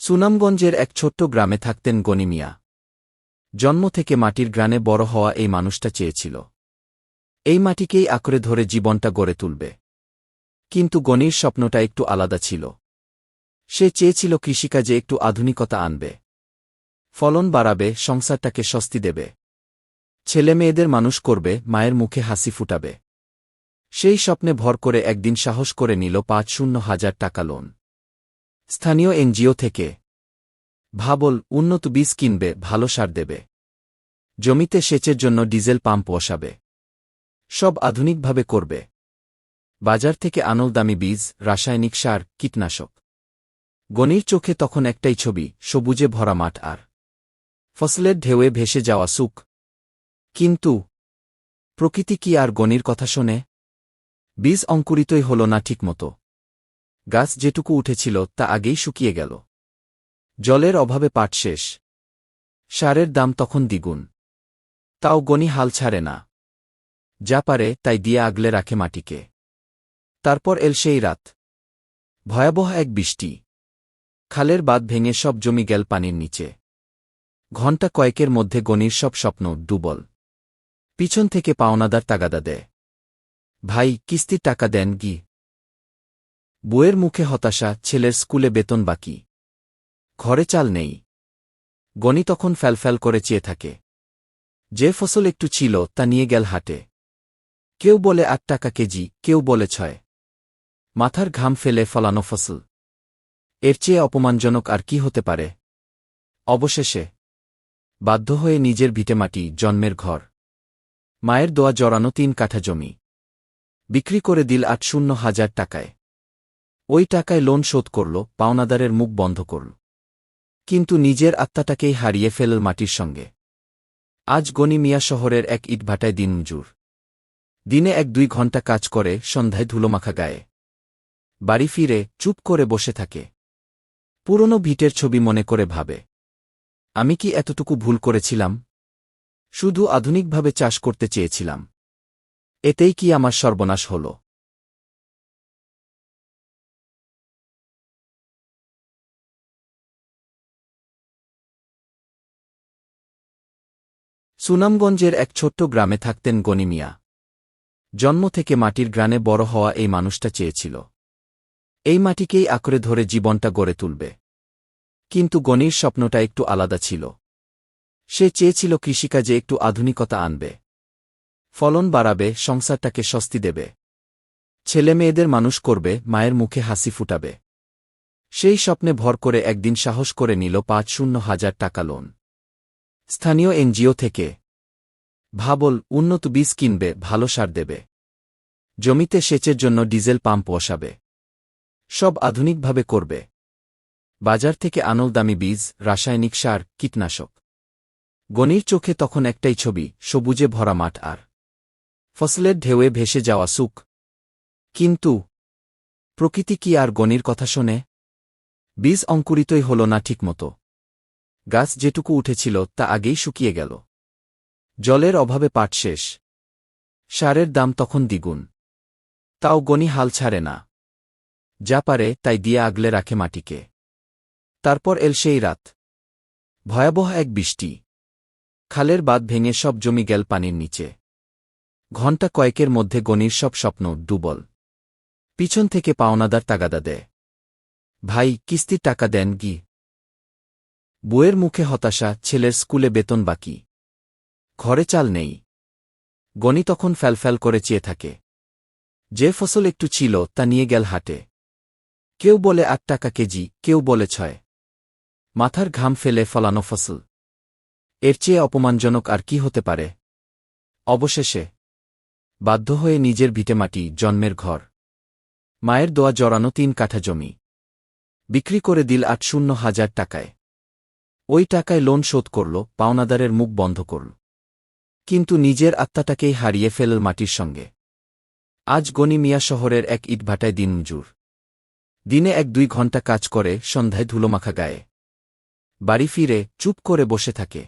সুনামগঞ্জের এক ছোট্ট গ্রামে থাকতেন গনি মিয়া। জন্ম থেকে মাটির গ্রানে বড় হওয়া এই মানুষটা চেয়েছিল এই মাটিকেই আঁকড়ে ধরে জীবনটা গড়ে তুলবে। কিন্তু গনির স্বপ্নটা একটু আলাদা ছিল। সে চেয়েছিল কৃষিকাজে একটু আধুনিকতা আনবে, ফলন বাড়াবে, সংসারটাকে স্বস্তি দেবে, ছেলেমেয়েদের মানুষ করবে, মায়ের মুখে হাসি ফুটাবে। সেই স্বপ্নে ভর করে একদিন সাহস করে নিল ৫০,০০০ টাকা লোন স্থানীয় এনজিও থেকে। ভাবল, উন্নত বীজ কিনবে, ভালো সার দেবে, জমিতে সেচের জন্য ডিজেল পাম্প বসাবে, সব আধুনিকভাবে করবে। বাজার থেকে আনল দামি বীজ, রাসায়নিক সার, কীটনাশক। গনির চোখে তখন একটাই ছবি, সবুজে ভরা মাঠ আর ফসলের ঢেউয়ে ভেসে যাওয়া সুখ। কিন্তু প্রকৃতি কি আর গনির কথা শোনে? বীজ অঙ্কুরিতই হল না ঠিকমতো। গাছ যেটুকু উঠেছিল তা আগেই শুকিয়ে গেল। জলের অভাবে পাট শেষ। সারের দাম তখন দ্বিগুণ। তাও গনি হাল ছাড়ে না। যা পারে তাই দিয়ে আগলে রাখে মাটিকে। তারপর এল সেই রাত। ভয়াবহ এক বৃষ্টি। খালের বাঁধ ভেঙে সব জমি গেল পানির নিচে। ঘণ্টা কয়েকের মধ্যে গনির সব স্বপ্ন ডুবল। পিছন থেকে পাওনাদার তাগাদা দেয়, ভাই, কিস্তির টাকা দেন গি। বউয়ের মুখে হতাশা, ছেলের স্কুলে বেতন বাকি, ঘরে চাল নেই। গনি তখন ফ্যালফ্যাল করে চেয়ে থাকে। যে ফসল একটু ছিল তা নিয়ে গেল হাটে। কেউ বলে ৮ টাকা কেজি, কেউ বলে ৬। মাথার ঘাম ফেলে ফলানো ফসল, এর চেয়ে অপমানজনক আর কি হতে পারে? অবশেষে বাধ্য হয়ে নিজের ভিটেমাটি, জন্মের ঘর, মায়ের দোয়া জড়ানো ৩ কাঠা জমি বিক্রি করে দিল ৮০,০০০ টাকায়। ওই টাকায় লোন শোধ করল, পাওনাদারের মুখ বন্ধ করল। কিন্তু নিজের আত্মাটাকেই হারিয়ে ফেলল মাটির সঙ্গে। আজ গনি মিয়া শহরের এক ইটভাটায় দিনমজুর। দিনে ১-২ ঘণ্টা কাজ করে, সন্ধ্যায় ধুলোমাখা গায়ে বাড়ি ফিরে চুপ করে বসে থাকে। পুরনো ভিটের ছবি মনে করে ভাবে, আমি কি এতটুকু ভুল করেছিলাম? শুধু আধুনিকভাবে চাষ করতে চেয়েছিলাম, এতেই কি আমার সর্বনাশ হল? সুনামগঞ্জের এক ছোট্ট গ্রামে থাকতেন গনি মিয়া। জন্ম থেকে মাটির গ্রানে বড় হওয়া এই মানুষটা চেয়েছিল এই মাটিকেই আঁকড়ে ধরে জীবনটা গড়ে তুলবে। কিন্তু গনির স্বপ্নটা একটু আলাদা ছিল। সে চেয়েছিল কৃষিকাজে একটু আধুনিকতা আনবে, ফলন বাড়াবে, সংসারটাকে স্বস্তি দেবে, ছেলেমেয়েদের মানুষ করবে, মায়ের মুখে হাসি ফুটাবে। সেই স্বপ্নে ভর করে একদিন সাহস করে নিল ৫০,০০০ টাকা লোন স্থানীয় এনজিও থেকে। ভাবল, উন্নত বীজ কিনবে, ভালো সার দেবে, জমিতে সেচের জন্য ডিজেল পাম্প বসাবে, সব আধুনিকভাবে করবে। বাজার থেকে আনল দামি বীজ, রাসায়নিক সার, কীটনাশক। গনির চোখে তখন একটাই ছবি, সবুজে ভরা মাঠ আর ফসলের ঢেউয়ে ভেসে যাওয়া সুখ। কিন্তু প্রকৃতি কি আর গনির কথা শোনে? বীজ অঙ্কুরিতই হল না ঠিকমতো। গাছ যেটুকু উঠেছিল তা আগেই শুকিয়ে গেল। জলের অভাবে পাট শেষ। সারের দাম তখন দ্বিগুণ। তাও গনি হাল ছাড়ে না। যা পারে তাই দিয়ে আগলে রাখে মাটিকে। তারপর এল সেই রাত। ভয়াবহ এক বৃষ্টি। খালের বাঁধ ভেঙে সব জমি গেল পানির নিচে। ঘণ্টা কয়েকের মধ্যে গনির সব স্বপ্ন ডুবল। পিছন থেকে পাওনাদার তাগাদা দেয়, ভাই, কিস্তির টাকা দেন গি। বউয়ের মুখে হতাশা, ছেলের স্কুলে বেতন বাকি, ঘরে চাল নেই। গনি তখন ফ্যালফ্যাল করে চেয়ে থাকে। যে ফসল একটু ছিল তা নিয়ে গেল হাটে। কেউ বলে ৮ টাকা কেজি, কেউ বলে ৬। মাথার ঘাম ফেলে ফলানো ফসল, এর চেয়ে অপমানজনক আর কি হতে পারে? অবশেষে বাধ্য হয়ে নিজের ভিটেমাটি, জন্মের ঘর, মায়ের দোয়া জড়ানো ৩ কাঠা জমি বিক্রি করে দিল ৮০,০০০ টাকায়। ওই টাকায় লোন শোধ করল, পাওনাদারের মুখ বন্ধ করল। কিন্তু নিজের আত্মাটাকেই হারিয়ে ফেলল মাটির সঙ্গে। আজ গনি মিয়া শহরের এক ইটভাটায় দিনমজুর। দিনে ১-২ ঘণ্টা কাজ করে, সন্ধ্যায় ধুলোমাখা গায়ে বাড়ি ফিরে চুপ করে বসে থাকে।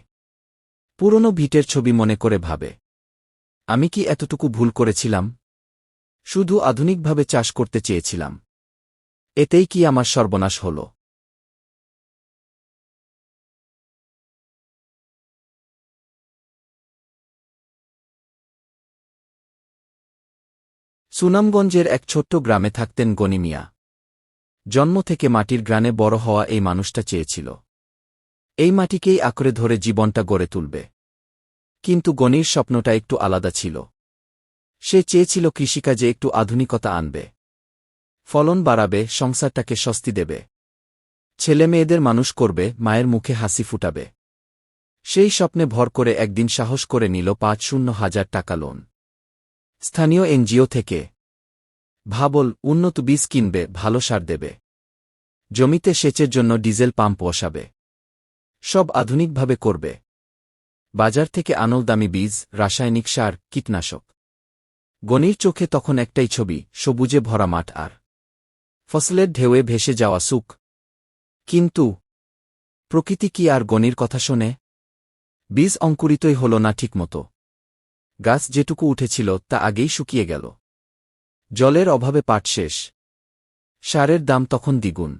পুরনো ভিটের ছবি মনে করে ভাবে, আমি কি এতটুকু ভুল করেছিলাম? শুধু আধুনিকভাবে চাষ করতে চেয়েছিলাম, এতেই কি আমার সর্বনাশ হল? সুনামগঞ্জের এক ছোট্ট গ্রামে থাকতেন গনি মিয়া। জন্ম থেকে মাটির গ্রানে বড় হওয়া এই মানুষটা চেয়েছিল এই মাটিকেই আঁকড়ে ধরে জীবনটা গড়ে তুলবে। কিন্তু গনির স্বপ্নটা একটু আলাদা ছিল। সে চেয়েছিল কৃষিকাজে একটু আধুনিকতা আনবে, ফলন বাড়াবে, সংসারটাকে স্বস্তি দেবে, ছেলেমেয়েদের মানুষ করবে, মায়ের মুখে হাসি ফুটাবে। সেই স্বপ্নে ভর করে একদিন সাহস করে নিল ৫০,০০০ টাকা লোন স্থানীয় এনজিও থেকে। ভাবল, উন্নত বীজ কিনবে, ভালো সার দেবে, জমিতে সেচের জন্য ডিজেল পাম্প বসাবে, সব আধুনিকভাবে করবে। বাজার থেকে আনল দামি বীজ, রাসায়নিক সার, কীটনাশক। গনির চোখে তখন একটাই ছবি, সবুজে ভরা মাঠ আর ফসলের ঢেউয়ে ভেসে যাওয়া সুখ। কিন্তু প্রকৃতি কি আর গনির কথা শোনে? বীজ অঙ্কুরিতই হল না ঠিকমতো। গাছ যেটুকু উঠেছিল তা আগেই শুকিয়ে গেল। জলের অভাবে পাট শেষ। সারের দাম তখন দ্বিগুণ।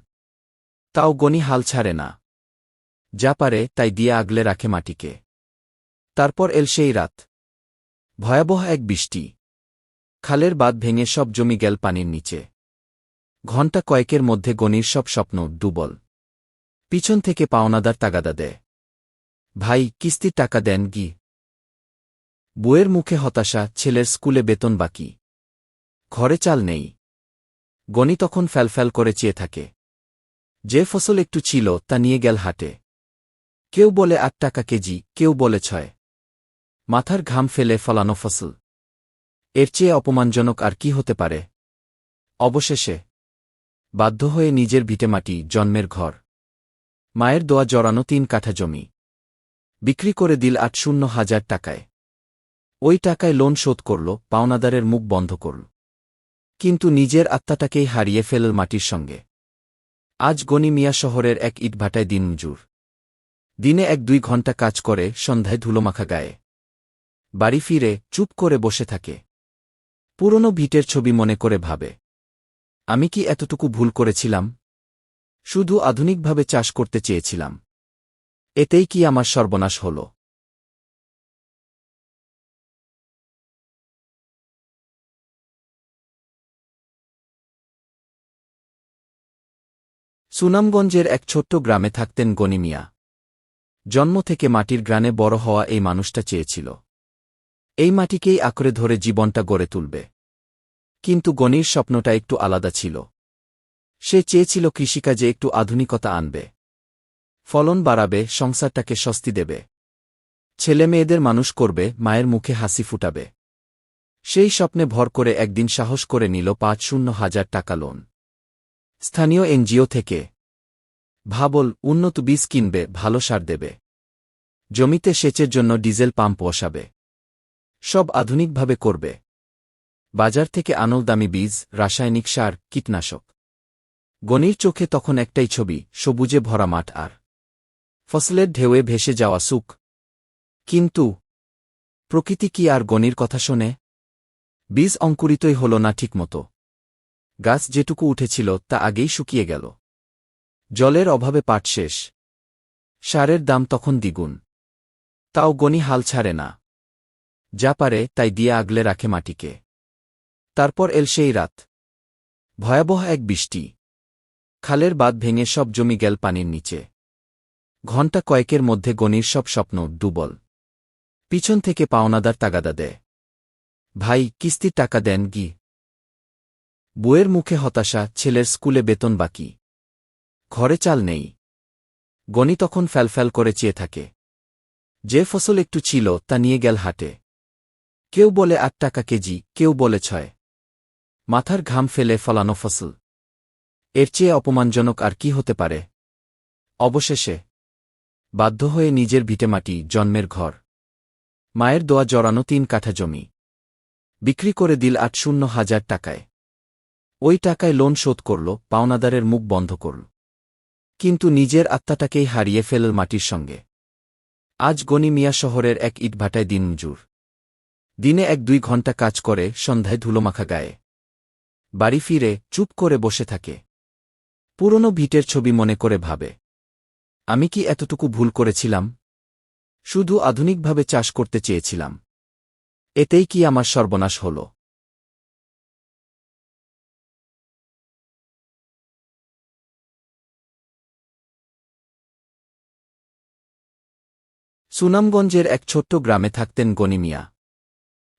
তাও গনি হাল ছাড়ে না। যা পারে তাই দিয়ে আগলে রাখে মাটিকে। তারপর এল সেই রাত। ভয়াবহ এক বৃষ্টি। খালের বাঁধ ভেঙে সব জমি গেল পানির নিচে। ঘণ্টা কয়েকের মধ্যে গনির সব স্বপ্ন ডুবল। পিছন থেকে পাওনাদার তাগাদা দেয়, ভাই, কিস্তির টাকা দেন গি। বউয়ের মুখে হতাশা, ছেলের স্কুলে বেতন বাকি, ঘরে চাল নেই। গনি তখন ফ্যালফ্যাল করে চেয়ে থাকে। যে ফসল একটু ছিল তা নিয়ে গেল হাটে। কেউ বলে ৮ টাকা কেজি, কেউ বলে ৬। মাথার ঘাম ফেলে ফলানো ফসল, এর চেয়ে অপমানজনক আর কি হতে পারে? অবশেষে বাধ্য হয়ে নিজের ভিটেমাটি, জন্মের ঘর, মায়ের দোয়া জড়ানো ৩ কাঠা জমি বিক্রি করে দিল ৮০,০০০ টাকায়। ওই টাকায় লোন শোধ করল, পাওনাদারের মুখ বন্ধ করল। কিন্তু নিজের আত্মাটাকেই হারিয়ে ফেলল মাটির সঙ্গে। আজ গনি মিয়া শহরের এক ইটভাটায় দিনমজুর। দিনে ১-২ ঘণ্টা কাজ করে, সন্ধ্যায় ধুলোমাখা গায়ে বাড়ি ফিরে চুপ করে বসে থাকে। পুরনো ভিটের ছবি মনে করে ভাবে, আমি কি এতটুকু ভুল করেছিলাম? শুধু আধুনিকভাবে চাষ করতে চেয়েছিলাম, এতেই কি আমার সর্বনাশ হল? সুনামগঞ্জের এক ছোট্ট গ্রামে থাকতেন গনি মিয়া। জন্ম থেকে মাটির গ্রানে বড় হওয়া এই মানুষটা চেয়েছিল এই মাটিকেই আঁকড়ে ধরে জীবনটা গড়ে তুলবে। কিন্তু গনির স্বপ্নটা একটু আলাদা ছিল। সে চেয়েছিল কৃষিকাজে একটু আধুনিকতা আনবে, ফলন বাড়াবে, সংসারটাকে স্বস্তি দেবে, ছেলেমেয়েদের মানুষ করবে, মায়ের মুখে হাসি ফুটাবে। সেই স্বপ্নে ভর করে একদিন সাহস করে নিল ৫০,০০০ টাকা লোন স্থানীয় এনজিও থেকে। ভাবল, উন্নত বীজ কিনবে, ভালো সার দেবে, জমিতে সেচের জন্য ডিজেল পাম্প বসাবে, সব আধুনিকভাবে করবে। বাজার থেকে আনল দামি বীজ, রাসায়নিক সার, কীটনাশক। গনির চোখে তখন একটাই ছবি, সবুজে ভরা মাঠ আর ফসলের ঢেউয়ে ভেসে যাওয়া সুখ। কিন্তু প্রকৃতি কি আর গনির কথা শোনে? বীজ অঙ্কুরিতই হল না ঠিকমতো। গাছ যেটুকু উঠেছিল তা আগেই শুকিয়ে গেল। জলের অভাবে পাট শেষ। সারের দাম তখন দ্বিগুণ। তাও গনি হাল ছাড়ে না। যা পারে তাই দিয়ে আগলে রাখে মাটিকে। তারপর এল সেই রাত। ভয়াবহ এক বৃষ্টি। খালের বাঁধ ভেঙে সব জমি গেল পানির নিচে। ঘণ্টা কয়েকের মধ্যে গনির সব স্বপ্ন ডুবল। পিছন থেকে পাওনাদার তাগাদা দেয়, ভাই, কিস্তির টাকা দেন গি। বউয়ের মুখে হতাশা, ছেলের স্কুলে বেতন বাকি, ঘরে চাল নেই। গনি তখন ফ্যালফ্যাল করে চেয়ে থাকে। যে ফসল একটু ছিল তা নিয়ে গেল হাটে। কেউ বলে ৮ টাকা কেজি, কেউ বলে ৬। মাথার ঘাম ফেলে ফলানো ফসল, এর চেয়ে অপমানজনক আর কি হতে পারে? অবশেষে বাধ্য হয়ে নিজের ভিটেমাটি, জন্মের ঘর, মায়ের দোয়া জড়ানো ৩ কাঠা জমি বিক্রি করে দিল ৮০,০০০ টাকায়। ওই টাকায় লোন শোধ করল, পাওনাদারের মুখ বন্ধ করল। কিন্তু নিজের আত্মাটাকেই হারিয়ে ফেলল মাটির সঙ্গে। আজ গনি মিয়া শহরের এক ইটভাটায় দিনমজুর। দিনে ১-২ ঘণ্টা কাজ করে, সন্ধ্যায় ধুলোমাখা গায়ে বাড়ি ফিরে চুপ করে বসে থাকে। পুরনো ভিটের ছবি মনে করে ভাবে, আমি কি এতটুকু ভুল করেছিলাম? শুধু আধুনিকভাবে চাষ করতে চেয়েছিলাম, এতেই কি আমার সর্বনাশ হল? সুনামগঞ্জের এক ছোট্ট গ্রামে থাকতেন গনি মিয়া।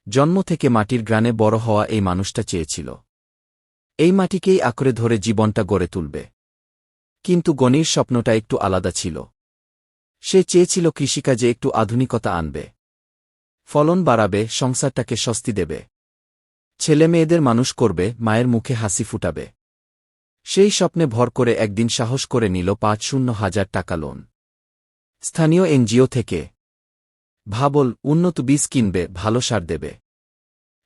জন্ম থেকে মাটির গ্রানে বড় হওয়া এই মানুষটা চেয়েছিল এই মাটিকেই আঁকড়ে ধরে জীবনটা গড়ে তুলবে। কিন্তু গনির স্বপ্নটা একটু আলাদা ছিল। সে চেয়েছিল কৃষিকাজে একটু আধুনিকতা আনবে, ফলন বাড়াবে, সংসারটাকে স্বস্তি দেবে, ছেলেমেয়েদের মানুষ করবে, মায়ের মুখে হাসি ফুটাবে। সেই স্বপ্নে ভর করে একদিন সাহস করে নিল ৫০,০০০ টাকা লোন স্থানীয় এনজিও থেকে। ভাবল, উন্নত বীজ কিনবে, ভালো সার দেবে,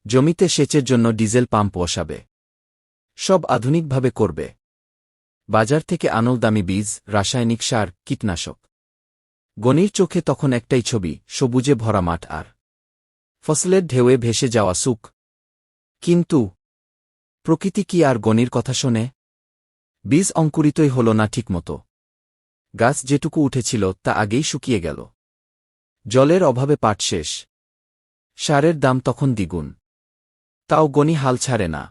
জমিতে সেচের জন্য ডিজেল পাম্প বসাবে, সব আধুনিকভাবে করবে। বাজার থেকে আনল দামি বীজ, রাসায়নিক সার, কীটনাশক। গনির চোখে তখন একটাই ছবি, সবুজে ভরা মাঠ আর ফসলের ঢেউয়ে ভেসে যাওয়া সুখ। কিন্তু প্রকৃতি কি আর গনির কথা শোনে? বীজ অঙ্কুরিতই হল না ঠিকমতো। গাছ যেটুকু উঠেছিল তা আগেই শুকিয়ে গেল। জলের অভাবে পাট শেষ। সারের দাম তখন দ্বিগুণ। তাও গনি হাল ছাড়ে না।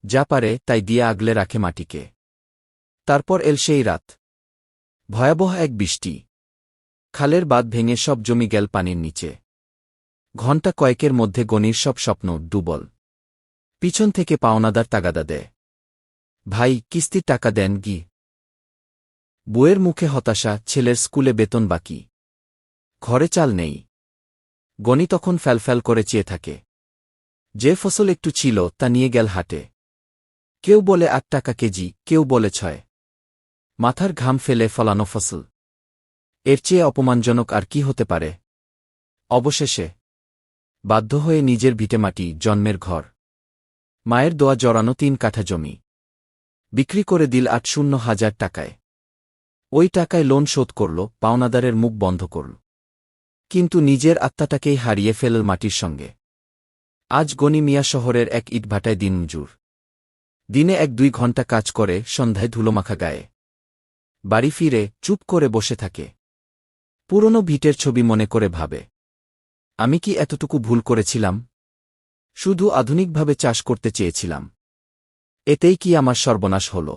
যা পারে তাই দিয়ে আগলে রাখে মাটিকে। তারপর এল সেই রাত। ভয়াবহ এক বৃষ্টি। খালের বাঁধ ভেঙে সব জমি গেল পানির নিচে। ঘণ্টা কয়েকের মধ্যে গনির সব স্বপ্ন ডুবল। পিছন থেকে পাওনাদার তাগাদা দেয়, ভাই, কিস্তির টাকা দেন গি। বউয়ের মুখে হতাশা, ছেলের স্কুলে বেতন বাকি, ঘরে চাল নেই। গনি তখন ফ্যালফ্যাল করে চেয়ে থাকে। যে ফসল একটু ছিল তা নিয়ে গেল হাটে। কেউ বলে ৮ টাকা কেজি, কেউ বলে ৬। মাথার ঘাম ফেলে ফলানো ফসল, এর চেয়ে অপমানজনক আর কি হতে পারে? অবশেষে বাধ্য হয়ে নিজের ভিটেমাটি, জন্মের ঘর, মায়ের দোয়া জড়ানো ৩ কাঠা জমি বিক্রি করে দিল ৮০,০০০ টাকায়। ওই টাকায় লোন শোধ করল, পাওনাদারের মুখ বন্ধ করল। কিন্তু নিজের আত্মাটাকেই হারিয়ে ফেলল মাটির সঙ্গে। আজ গনি মিয়া শহরের এক ইটভাটায় দিনমজুর। দিনে ১-২ ঘণ্টা কাজ করে, সন্ধ্যায় ধুলোমাখা গায়ে বাড়ি ফিরে চুপ করে বসে থাকে। পুরনো ভিটের ছবি মনে করে ভাবে, আমি কি এতটুকু ভুল করেছিলাম? শুধু আধুনিকভাবে চাষ করতে চেয়েছিলাম, এতেই কি আমার সর্বনাশ হল?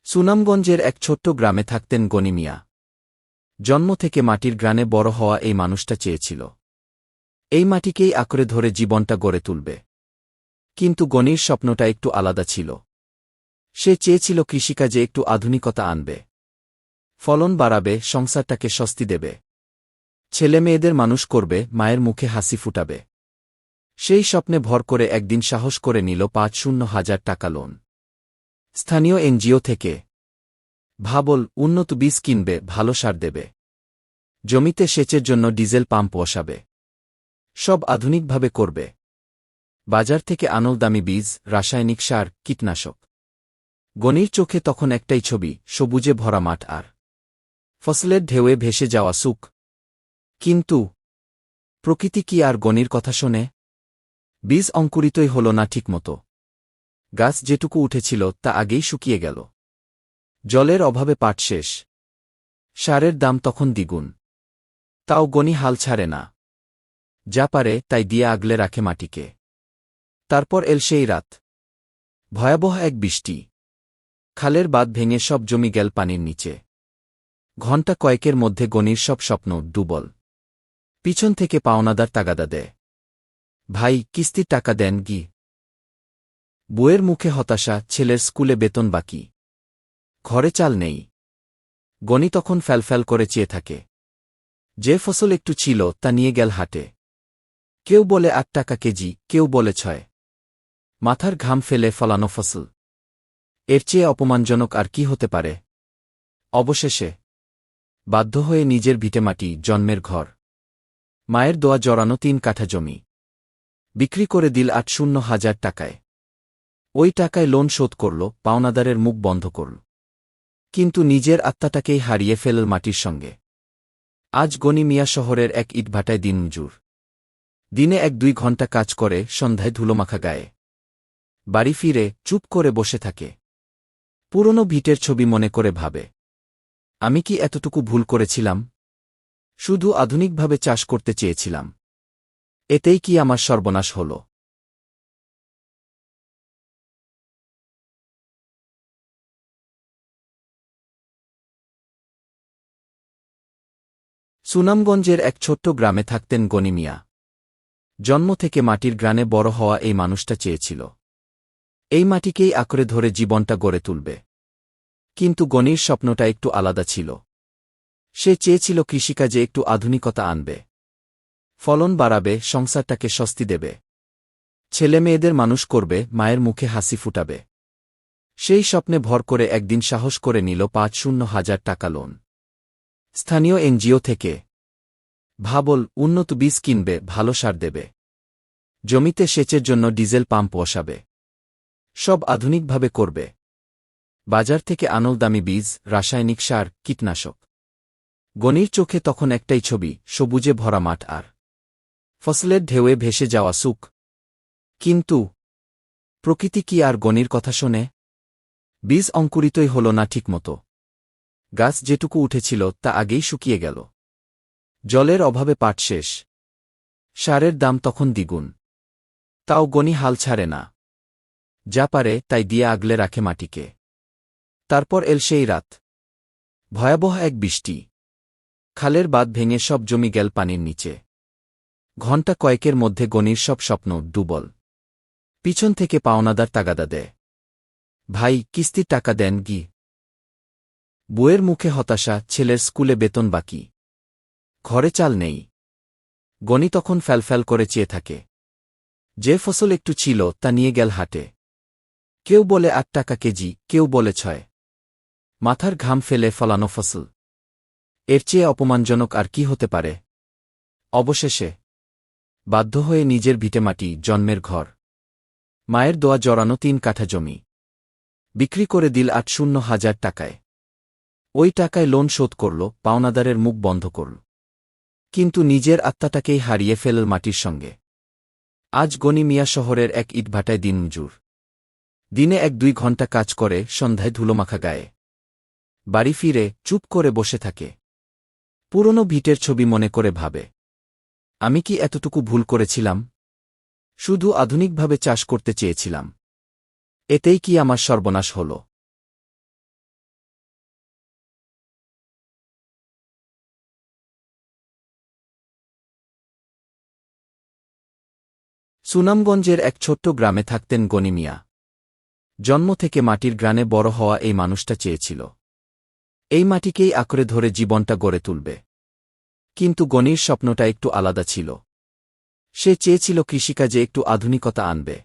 সুনামগঞ্জের এক ছোট্ট গ্রামে থাকতেন গনি মিয়া। জন্ম থেকে মাটির গ্রানে বড় হওয়া এই মানুষটা চেয়েছিল এই মাটিকেই আঁকড়ে ধরে জীবনটা গড়ে তুলবে। কিন্তু গনির স্বপ্নটা একটু আলাদা ছিল। সে চেয়েছিল কৃষিকাজে একটু আধুনিকতা আনবে, ফলন বাড়াবে, সংসারটাকে স্বস্তি দেবে, ছেলেমেয়েদের মানুষ করবে, মায়ের মুখে হাসি ফুটাবে। সেই স্বপ্নে ভর করে একদিন সাহস করে নিল ৫০,০০০ টাকা লোন স্থানীয় এনজিও থেকে। ভাবল, উন্নত বীজ কিনবে, ভালো সার দেবে, জমিতে সেচের জন্য ডিজেল পাম্প বসাবে, সব আধুনিকভাবে করবে। বাজার থেকে আনল দামি বীজ, রাসায়নিক সার, কীটনাশক। গনির চোখে তখন একটাই ছবি, সবুজে ভরা মাঠ আর ফসলের ঢেউয়ে ভেসে যাওয়া সুখ। কিন্তু প্রকৃতি কি আর গনির কথা শোনে? বীজ অঙ্কুরিতই হল না ঠিকমতো। গাছ যেটুকু উঠেছিল তা আগেই শুকিয়ে গেল। জলের অভাবে পাট শেষ। সারের দাম তখন দ্বিগুণ। তাও গনি হাল ছাড়ে না। যা পারে তাই দিয়ে আগলে রাখে মাটিকে। তারপর এল সেই রাত। ভয়াবহ এক বৃষ্টি। খালের বাঁধ ভেঙে সব জমি গেল পানির নিচে। ঘণ্টা কয়েকের মধ্যে গনির সব স্বপ্ন ডুবল। পিছন থেকে পাওনাদার তাগাদা দেয়, ভাই, কিস্তির টাকা দেন গি। বউয়ের মুখে হতাশা, ছেলের স্কুলে বেতন বাকি, ঘরে চাল নেই। গনি তখন ফ্যালফ্যাল করে চেয়ে থাকে। যে ফসল একটু ছিল তা নিয়ে গেল হাটে। কেউ বলে ৮ টাকা কেজি, কেউ বলে ৬। মাথার ঘাম ফেলে ফলানো ফসল, এর চেয়ে অপমানজনক আর কি হতে পারে? অবশেষে বাধ্য হয়ে নিজের ভিটেমাটি, জন্মের ঘর, মায়ের দোয়া জড়ানো ৩ কাঠা জমি বিক্রি করে দিল ৮০,০০০ টাকায়। ওই টাকায় লোন শোধ করল, পাওনাদারের মুখ বন্ধ করল। কিন্তু নিজের আত্মাটাকেই হারিয়ে ফেলল মাটির সঙ্গে। আজ গনি মিয়া শহরের এক ইটভাটায় দিনমজুর। দিনে ১-২ ঘণ্টা কাজ করে, সন্ধ্যায় ধুলোমাখা গায়ে বাড়ি ফিরে চুপ করে বসে থাকে। পুরনো ভিটের ছবি মনে করে ভাবে, আমি কি এতটুকু ভুল করেছিলাম? শুধু আধুনিকভাবে চাষ করতে চেয়েছিলাম, এতেই কি আমার সর্বনাশ হল? সুনামগঞ্জের এক ছোট্ট গ্রামে থাকতেন গনি মিয়া। জন্ম থেকে মাটির গ্রানে বড় হওয়া এই মানুষটা চেয়েছিল এই মাটিকেই আঁকড়ে ধরে জীবনটা গড়ে তুলবে। কিন্তু গনির স্বপ্নটা একটু আলাদা ছিল। সে চেয়েছিল কৃষিকাজে একটু আধুনিকতা আনবে, ফলন বাড়াবে, সংসারটাকে স্বস্তি দেবে, ছেলেমেয়েদের মানুষ করবে, মায়ের মুখে হাসি ফুটাবে। সেই স্বপ্নে ভর করে একদিন সাহস করে নিল ৫০,০০০ টাকা লোন স্থানীয় এনজিও থেকে। ভাবল, উন্নত বীজ কিনবে, ভালো সার দেবে, জমিতে সেচের জন্য ডিজেল পাম্প বসাবে, সব আধুনিকভাবে করবে। বাজার থেকে আনল দামি বীজ, রাসায়নিক সার, কীটনাশক। গনির চোখে তখন একটাই ছবি, সবুজে ভরা মাঠ আর ফসলের ঢেউয়ে ভেসে যাওয়া সুখ। কিন্তু প্রকৃতি কি আর গনির কথা শোনে? বীজ অঙ্কুরিতই হল না ঠিকমতো। গাছ যেটুকু উঠেছিল তা আগেই শুকিয়ে গেল। জলের অভাবে পাট শেষ। সারের দাম তখন দ্বিগুণ। তাও গনি হাল ছাড়ে না। যা পারে তাই দিয়ে আগলে রাখে মাটিকে। তারপর এল সেই রাত। ভয়াবহ এক বৃষ্টি। খালের বাঁধ ভেঙে সব জমি গেল পানির নিচে। ঘণ্টা কয়েকের মধ্যে গনির সব স্বপ্ন ডুবল। পিছন থেকে পাওনাদার তাগাদা দেয়, ভাই, কিস্তির টাকা দেন গি। বউয়ের মুখে হতাশা, ছেলের স্কুলে বেতন বাকি, ঘরে চাল নেই। গনি তখন ফ্যালফ্যাল করে চেয়ে থাকে। যে ফসল একটু ছিল তা নিয়ে গেল হাটে। কেউ বলে ৮ টাকা কেজি, কেউ বলে ৬। মাথার ঘাম ফেলে ফলানো ফসল। এর চেয়ে অপমানজনক আর কি হতে পারে? অবশেষে বাধ্য হয়ে নিজের ভিটেমাটি, জন্মের ঘর, মায়ের দোয়া জড়ানো ৩ কাঠা জমি বিক্রি করে দিল ৮০,০০০ টাকায়। ওই টাকায় লোন শোধ করল, পাওনাদারের মুখ বন্ধ করল। কিন্তু নিজের আত্মাটাকেই হারিয়ে ফেলল মাটির সঙ্গে। আজ গনি মিয়া শহরের এক ইটভাটায় দিনমজুর। দিনে ১-২ ঘণ্টা কাজ করে, সন্ধ্যায় ধুলোমাখা গায়ে বাড়ি ফিরে চুপ করে বসে থাকে। পুরনো ভিটের ছবি মনে করে ভাবে, আমি কি এতটুকু ভুল করেছিলাম? শুধু আধুনিকভাবে চাষ করতে চেয়েছিলাম, এতেই কি আমার সর্বনাশ হল? সুনামগঞ্জের এক ছোট্ট গ্রামে থাকতেন গনি মিয়া। জন্ম থেকে মাটির গ্রানে বড় হওয়া এই মানুষটা চেয়েছিল এই মাটিকেই আঁকড়ে ধরে জীবনটা গড়ে তুলবে। কিন্তু গনির স্বপ্নটা একটু আলাদা ছিল। সে চেয়েছিল কৃষিকাজে একটু আধুনিকতা আনবে,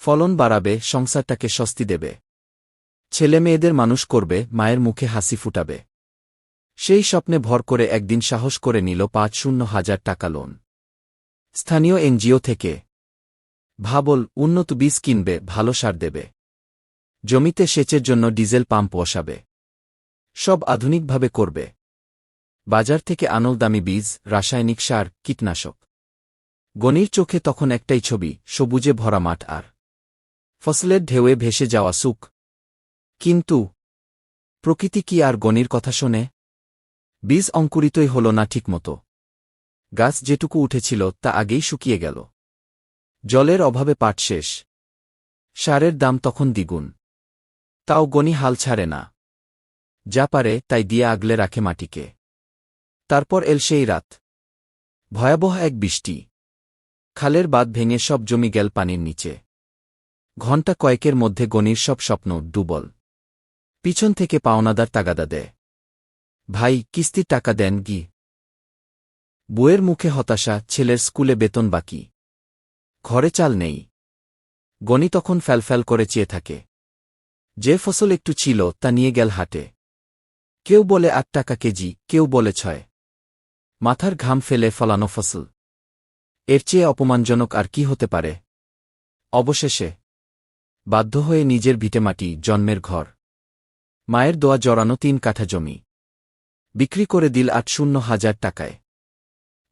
ফলন বাড়াবে, সংসারটাকে স্বস্তি দেবে, ছেলেমেয়েদের মানুষ করবে, মায়ের মুখে হাসি ফুটাবে। সেই স্বপ্নে ভর করে একদিন সাহস করে নিল ৫০,০০০ টাকা লোন স্থানীয় এনজিও থেকে। ভাবল, উন্নত বীজ কিনবে, ভালো সার দেবে, জমিতে সেচের জন্য ডিজেল পাম্প বসাবে, সব আধুনিকভাবে করবে। বাজার থেকে আনল দামি বীজ, রাসায়নিক সার, কীটনাশক। গনির চোখে তখন একটাই ছবি, সবুজে ভরা মাঠ আর ফসলের ঢেউয়ে ভেসে যাওয়া সুখ। কিন্তু প্রকৃতি কি আর গনির কথা শোনে? বীজ অঙ্কুরিতই হল না ঠিকমতো। গাছ যেটুকু উঠেছিল তা আগেই শুকিয়ে গেল। জলের অভাবে পাট শেষ। সারের দাম তখন দ্বিগুণ। তাও গনি হাল ছাড়ে না। যা পারে তাই দিয়ে আগলে রাখে মাটিকে। তারপর এল সেই রাত। ভয়াবহ এক বৃষ্টি। খালের বাঁধ ভেঙে সব জমি গেল পানির নিচে। ঘণ্টা কয়েকের মধ্যে গনির সব স্বপ্ন ডুবল। পিছন থেকে পাওনাদার তাগাদা দেয়, ভাই, কিস্তির টাকা দেন গি। বউয়ের মুখে হতাশা, ছেলের স্কুলে বেতন বাকি, ঘরে চাল নেই। গনি তখন ফ্যালফ্যাল করে চেয়ে থাকে। যে ফসল একটু ছিল তা নিয়ে গেল হাটে। কেউ বলে ৮ টাকা কেজি, কেউ বলে ৬। মাথার ঘাম ফেলে ফলানো ফসল। এর চেয়ে অপমানজনক আর কি হতে পারে? অবশেষে বাধ্য হয়ে নিজের ভিটেমাটি, জন্মের ঘর, মায়ের দোয়া জড়ানো ৩ কাঠা জমি বিক্রি করে দিল ৮০,০০০ টাকায়।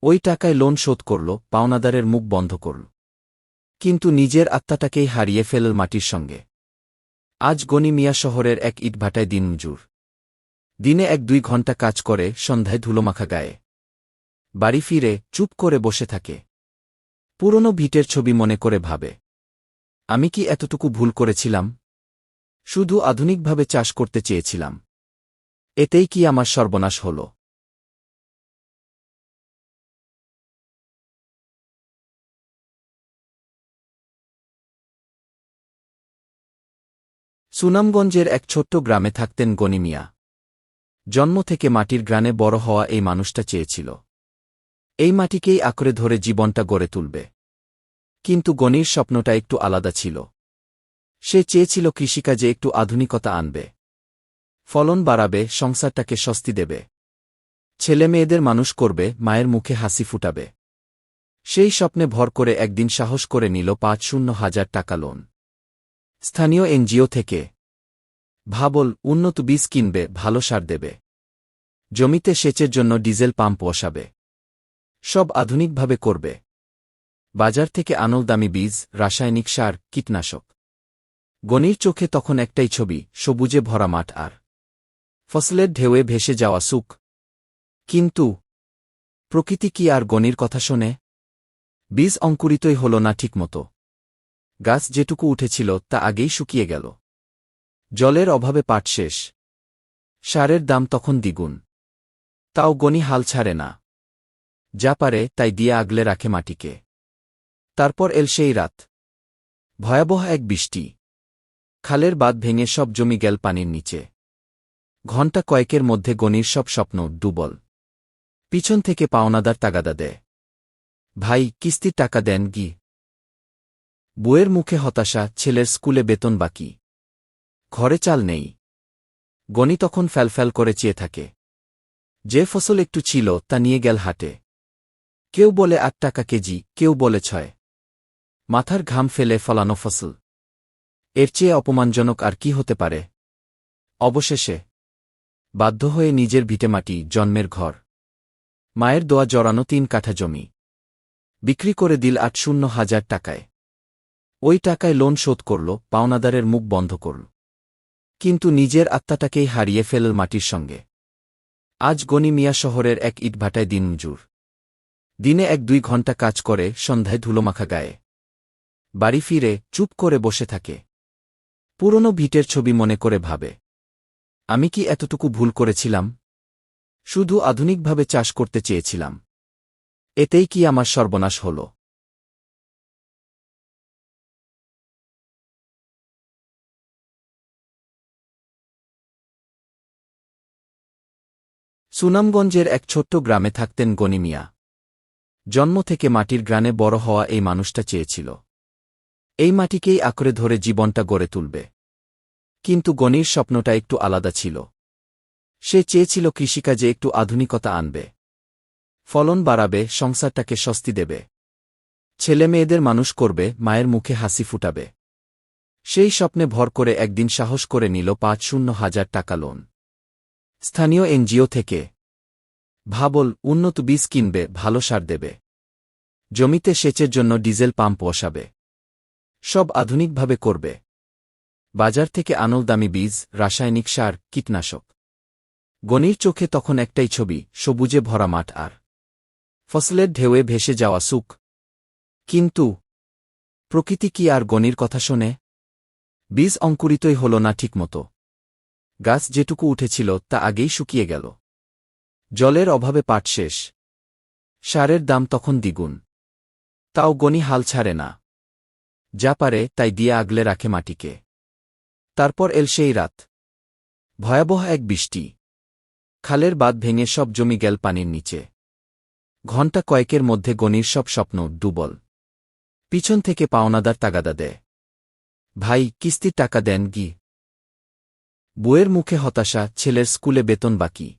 ওই টাকায় লোন শোধ করল, পাওনাদারের মুখ বন্ধ করল। কিন্তু নিজের আত্মাটাকেই হারিয়ে ফেলল মাটির সঙ্গে। আজ গনি মিয়া শহরের এক ইটভাটায় দিনমজুর। দিনে ১-২ ঘণ্টা কাজ করে, সন্ধ্যায় ধুলোমাখা গায়ে বাড়ি ফিরে চুপ করে বসে থাকে। পুরনো ভিটের ছবি মনে করে ভাবে, আমি কি এতটুকু ভুল করেছিলাম? শুধু আধুনিকভাবে চাষ করতে চেয়েছিলাম, এতেই কি আমার সর্বনাশ হল? সুনামগঞ্জের এক ছোট্ট গ্রামে থাকতেন গনি মিয়া। জন্ম থেকে মাটির গ্রানে বড় হওয়া এই মানুষটা চেয়েছিল এই মাটিকেই আঁকড়ে ধরে জীবনটা গড়ে তুলবে। কিন্তু গনির স্বপ্নটা একটু আলাদা ছিল। সে চেয়েছিল কৃষিকাজে একটু আধুনিকতা আনবে, ফলন বাড়াবে, সংসারটাকে স্বস্তি দেবে, ছেলেমেয়েদের মানুষ করবে, মায়ের মুখে হাসি ফুটাবে। সেই স্বপ্নে ভর করে একদিন সাহস করে নিল ৫০,০০০ টাকা লোন স্থানীয় এনজিও থেকে। ভাবল, উন্নত বীজ কিনবে, ভালো সার দেবে, জমিতে সেচের জন্য ডিজেল পাম্প বসাবে, সব আধুনিকভাবে করবে। বাজার থেকে আনল দামি বীজ, রাসায়নিক সার, কীটনাশক। গনির চোখে তখন একটাই ছবি, সবুজে ভরা মাঠ আর ফসলের ঢেউয়ে ভেসে যাওয়া সুখ। কিন্তু প্রকৃতি কি আর গনির কথা শোনে? বীজ অঙ্কুরিতই হল না ঠিকমতো। গাছ যেটুকু উঠেছিল তা আগেই শুকিয়ে গেল। জলের অভাবে পাট শেষ। সারের দাম তখন দ্বিগুণ। তাও গনি হাল ছাড়ে না। যা পারে তাই দিয়ে আগলে রাখে মাটিকে। তারপর এল সেই রাত। ভয়াবহ এক বৃষ্টি। খালের বাঁধ ভেঙে সব জমি গেল পানির নিচে। ঘণ্টা কয়েকের মধ্যে গনির সব স্বপ্ন ডুবল। পিছন থেকে পাওনাদার তাগাদা দেয়, ভাই কিস্তির টাকা দেন গি। বউয়ের মুখে হতাশা, ছেলের স্কুলে বেতন বাকি, ঘরে চাল নেই। গনি তখন ফ্যালফ্যাল করে চেয়ে থাকে। যে ফসল একটু ছিল তা নিয়ে গেল হাটে। কেউ বলে ৮ টাকা কেজি, কেউ বলে ৬। মাথার ঘাম ফেলে ফলানো ফসল, এর চেয়ে অপমানজনক আর কি হতে পারে? অবশেষে বাধ্য হয়ে নিজের ভিটেমাটি, জন্মের ঘর, মায়ের দোয়া জড়ানো ৩ কাঠা জমি বিক্রি করে দিল ৮০,০০০ টাকায়। ওই টাকায় লোন শোধ করল, পাওনাদারের মুখ বন্ধ করল। কিন্তু নিজের আত্মাটাকেই হারিয়ে ফেলল মাটির সঙ্গে। আজ গনি মিয়া শহরের এক ইটভাটায় দিনমজুর। দিনে ১-২ ঘণ্টা কাজ করে, সন্ধ্যায় ধুলোমাখা গায়ে বাড়ি ফিরে চুপ করে বসে থাকে। পুরনো ভিটের ছবি মনে করে ভাবে, আমি কি এতটুকু ভুল করেছিলাম? শুধু আধুনিকভাবে চাষ করতে চেয়েছিলাম, এতেই কি আমার সর্বনাশ হল? সুনামগঞ্জের এক ছোট্ট গ্রামে থাকতেন গনি মিয়া। জন্ম থেকে মাটির গ্রানে বড় হওয়া এই মানুষটা চেয়েছিল এই মাটিকেই আঁকড়ে ধরে জীবনটা গড়ে তুলবে। কিন্তু গনির স্বপ্নটা একটু আলাদা ছিল। সে চেয়েছিল কৃষিকাজে একটু আধুনিকতা আনবে, ফলন বাড়াবে, সংসারটাকে স্বস্তি দেবে, ছেলেমেয়েদের মানুষ করবে, মায়ের মুখে হাসি ফুটাবে। সেই স্বপ্নে ভর করে একদিন সাহস করে নিল ৫০,০০০ টাকা লোন স্থানীয় এনজিও থেকে। ভাবল, উন্নত বীজ কিনবে, ভালো সার দেবে, জমিতে সেচের জন্য ডিজেল পাম্প বসাবে, সব আধুনিকভাবে করবে। বাজার থেকে আনল দামি বীজ, রাসায়নিক সার, কীটনাশক। গনির চোখে তখন একটাই ছবি, সবুজে ভরা মাঠ আর ফসলের ঢেউয়ে ভেসে যাওয়া সুখ। কিন্তু প্রকৃতি কি আর গনির কথা শোনে? বীজ অঙ্কুরিতই হল না ঠিকমতো। গাছ যেটুকু উঠেছিল তা আগেই শুকিয়ে গেল। জলের অভাবে পাট শেষ। সারের দাম তখন দ্বিগুণ। তাও গনি হাল ছাড়ে না। যা পারে তাই দিয়ে আগলে রাখে মাটিকে। তারপর এল সেই রাত। ভয়াবহ এক বৃষ্টি। খালের বাঁধ ভেঙে সব জমি গেল পানির নিচে। ঘণ্টা কয়েকের মধ্যে গনির সব স্বপ্ন ডুবল। পিছন থেকে পাওনাদার তাগাদা দেয়, ভাই কিস্তির টাকা দেন গি। বউয়ের মুখে হতাশা, ছেলের স্কুলে বেতন বাকি,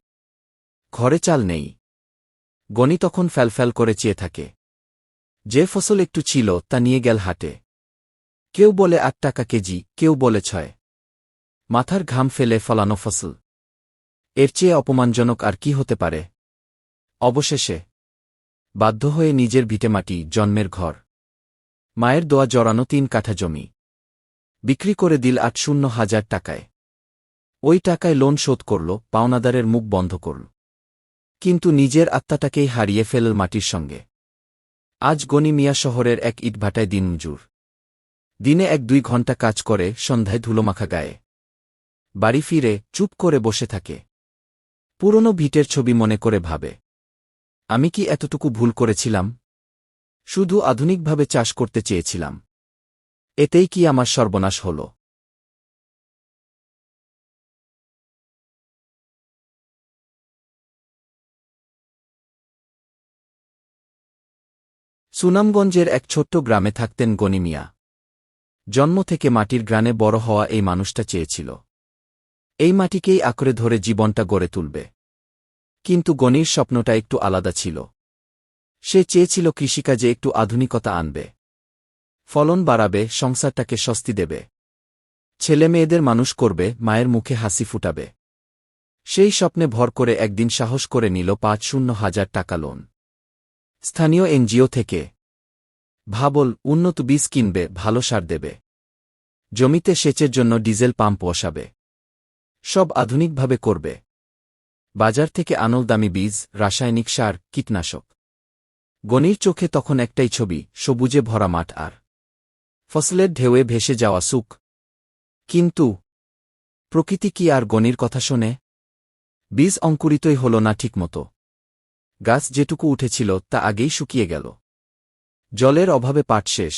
ঘরে চাল নেই। গনি তখন ফ্যালফ্যাল করে চেয়ে থাকে। যে ফসল একটু ছিল তা নিয়ে গেল হাটে। কেউ বলে ৮ টাকা কেজি, কেউ বলে ৬। মাথার ঘাম ফেলে ফলানো ফসল, এর চেয়ে অপমানজনক আর কি হতে পারে? অবশেষে বাধ্য হয়ে নিজের ভিটেমাটি, জন্মের ঘর, মায়ের দোয়া জড়ানো ৩ কাঠা জমি বিক্রি করে দিল ৮০,০০০ টাকায়। ওই টাকায় লোন শোধ করল, পাওনাদারের মুখ বন্ধ করল। কিন্তু নিজের আত্মাটাকেই হারিয়ে ফেলল মাটির সঙ্গে। আজ গনি মিয়া শহরের এক ইটভাটায় দিনমজুর। দিনে ১-২ ঘণ্টা কাজ করে, সন্ধ্যায় ধুলোমাখা গায়ে বাড়ি ফিরে চুপ করে বসে থাকে। পুরনো ভিটের ছবি মনে করে ভাবে, আমি কি এতটুকু ভুল করেছিলাম? শুধু আধুনিকভাবে চাষ করতে চেয়েছিলাম, এতেই কি আমার সর্বনাশ হল? সুনামগঞ্জের এক ছোট্ট গ্রামে থাকতেন গনি মিয়া। জন্ম থেকে মাটির গ্রানে বড় হওয়া এই মানুষটা চেয়েছিল এই মাটিকেই আঁকড়ে ধরে জীবনটা গড়ে তুলবে। কিন্তু গনির স্বপ্নটা একটু আলাদা ছিল। সে চেয়েছিল কৃষিকাজে একটু আধুনিকতা আনবে, ফলন বাড়াবে, সংসারটাকে স্বস্তি দেবে, ছেলেমেয়েদের মানুষ করবে, মায়ের মুখে হাসি ফুটাবে। সেই স্বপ্নে ভর করে একদিন সাহস করে নিল ৫০,০০০ টাকা লোন স্থানীয় এনজিও থেকে। ভাবল, উন্নত বীজ কিনবে, ভালো সার দেবে, জমিতে সেচের জন্য ডিজেল পাম্প বসাবে, সব আধুনিকভাবে করবে। বাজার থেকে আনল দামি বীজ, রাসায়নিক সার, কীটনাশক। গনির চোখে তখন একটাই ছবি, সবুজে ভরা মাঠ আর ফসলের ঢেউয়ে ভেসে যাওয়া সুখ। কিন্তু প্রকৃতি কি আর গনির কথা শোনে? বীজ অঙ্কুরিতই হল না ঠিকমতো। গাছ যেটুকু উঠেছিল তা আগেই শুকিয়ে গেল। জলের অভাবে পাট শেষ।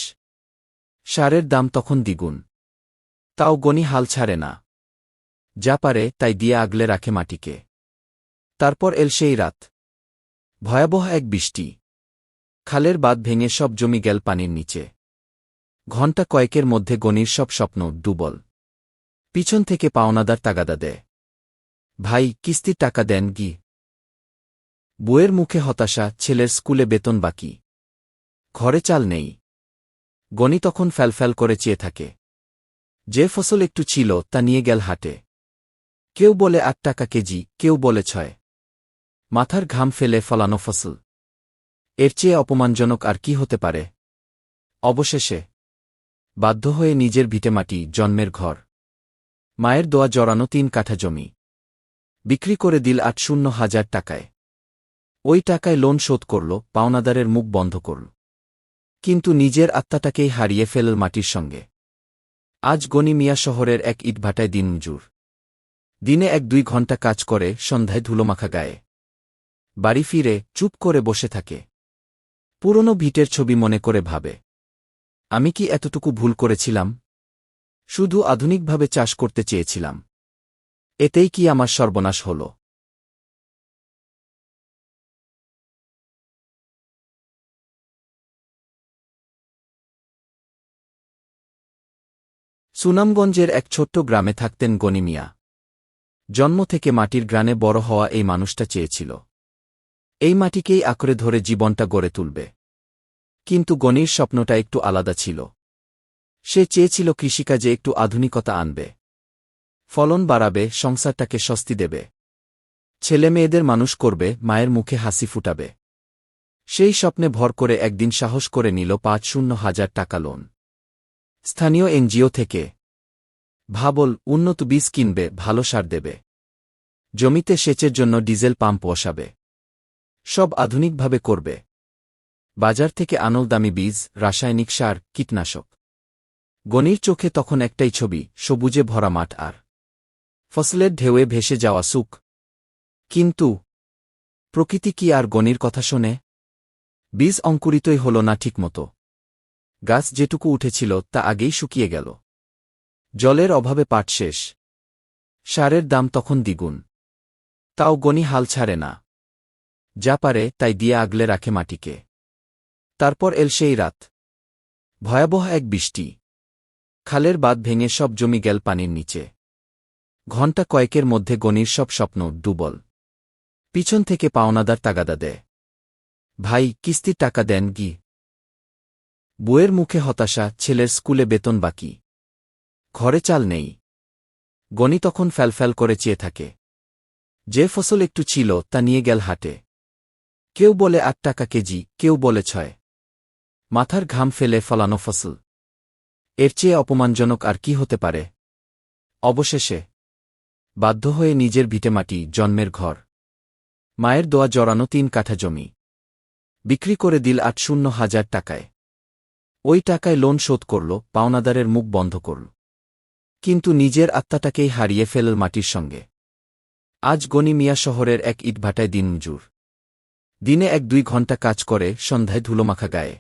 সারের দাম তখন দ্বিগুণ। তাও গনি হাল ছাড়ে না। যা পারে তাই দিয়ে আগলে রাখে মাটিকে। তারপর এল সেই রাত। ভয়াবহ এক বৃষ্টি। খালের বাঁধ ভেঙে সব জমি গেল পানির নিচে। ঘণ্টা কয়েকের মধ্যে গনির সব স্বপ্ন ডুবল। পিছন থেকে পাওনাদার তাগাদা দেয়, ভাই, কিস্তির টাকা দেন গি। বউয়ের মুখে হতাশা, ছেলের স্কুলে বেতন বাকি, ঘরে চাল নেই। গনি তখন ফ্যালফ্যাল করে চেয়ে থাকে। যে ফসল একটু ছিল তা নিয়ে গেল হাটে। কেউ বলে ৮ টাকা কেজি, কেউ বলে ৬। মাথার ঘাম ফেলে ফলানো ফসল, এর চেয়ে অপমানজনক আর কি হতে পারে? অবশেষে বাধ্য হয়ে নিজের ভিটেমাটি, জন্মের ঘর, মায়ের দোয়া জড়ানো ৩ কাঠা জমি বিক্রি করে দিল ৮০,০০০ টাকায়। ওই টাকায় লোন শোধ করল, পাওনাদারের মুখ বন্ধ করল। কিন্তু নিজের আত্মাটাকেই হারিয়ে ফেলল মাটির সঙ্গে। আজ গনি মিয়া শহরের এক ইটভাটায় দিনমজুর। দিনে ১-২ ঘণ্টা কাজ করে, সন্ধ্যায় ধুলোমাখা গায়ে বাড়ি ফিরে চুপ করে বসে থাকে। পুরনো ভিটের ছবি মনে করে ভাবে, আমি কি এতটুকু ভুল করেছিলাম? শুধু আধুনিকভাবে চাষ করতে চেয়েছিলাম, এতেই কি আমার সর্বনাশ হল? সুনামগঞ্জের এক ছোট্ট গ্রামে থাকতেন গনি মিয়া। জন্ম থেকে মাটির গ্রানে বড় হওয়া এই মানুষটা চেয়েছিল এই মাটিকেই আঁকড়ে ধরে জীবনটা গড়ে তুলবে। কিন্তু গনির স্বপ্নটা একটু আলাদা ছিল। সে চেয়েছিল কৃষিকাজে একটু আধুনিকতা আনবে, ফলন বাড়াবে, সংসারটাকে স্বস্তি দেবে, ছেলেমেয়েদের মানুষ করবে, মায়ের মুখে হাসি ফুটাবে। সেই স্বপ্নে ভর করে একদিন সাহস করে নিল ৫০,০০০ টাকা লোন স্থানীয় এনজিও থেকে। ভাবল, উন্নত বীজ কিনবে, ভালো সার দেবে, জমিতে সেচের জন্য ডিজেল পাম্প বসাবে, সব আধুনিকভাবে করবে। বাজার থেকে আনল দামি বীজ, রাসায়নিক সার, কীটনাশক। গনির চোখে তখন একটাই ছবি, সবুজে ভরা মাঠ আর ফসলের ঢেউয়ে ভেসে যাওয়া সুখ। কিন্তু প্রকৃতি কি আর গনির কথা শোনে? বীজ অঙ্কুরিতই হল না ঠিকমতো। গাছ যেটুকু উঠেছিল তা আগেই শুকিয়ে গেল। জলের অভাবে পাট শেষ। সারের দাম তখন দ্বিগুণ। তাও গনি হাল ছাড়ে না। যা পারে তাই দিয়ে আগলে রাখে মাটিকে। তারপর এল সেই রাত। ভয়াবহ এক বৃষ্টি। খালের বাঁধ ভেঙে সব জমি গেল পানির নিচে। ঘণ্টা কয়েকের মধ্যে গনির সব স্বপ্ন ডুবল। পিছন থেকে পাওনাদার তাগাদা দেয়, ভাই, কিস্তির টাকা দেন গি। বউয়ের মুখে হতাশা, ছেলের স্কুলে বেতন বাকি, ঘরে চাল নেই। গনি তখন ফ্যালফ্যাল করে চেয়ে থাকে। যে ফসল একটু ছিল তা নিয়ে গেল হাটে। কেউ বলে ৮ টাকা কেজি, কেউ বলে ৬। মাথার ঘাম ফেলে ফলানো ফসল, এর চেয়ে অপমানজনক আর কি হতে পারে? অবশেষে বাধ্য হয়ে নিজের ভিটেমাটি, জন্মের ঘর, মায়ের দোয়া জড়ানো ৩ কাঠা জমি বিক্রি করে দিল ৮০,০০০ টাকায়। ওই টাকায় লোন শোধ করল, পাওনাদারের মুখ বন্ধ করল। কিন্তু নিজের আত্মাটাকেই হারিয়ে ফেলল মাটির সঙ্গে। আজ গনি মিয়া শহরের এক ইটভাটায় দিনমজুর। দিনে ১-২ ঘণ্টা কাজ করে, সন্ধ্যায় ধুলোমাখা গায়ে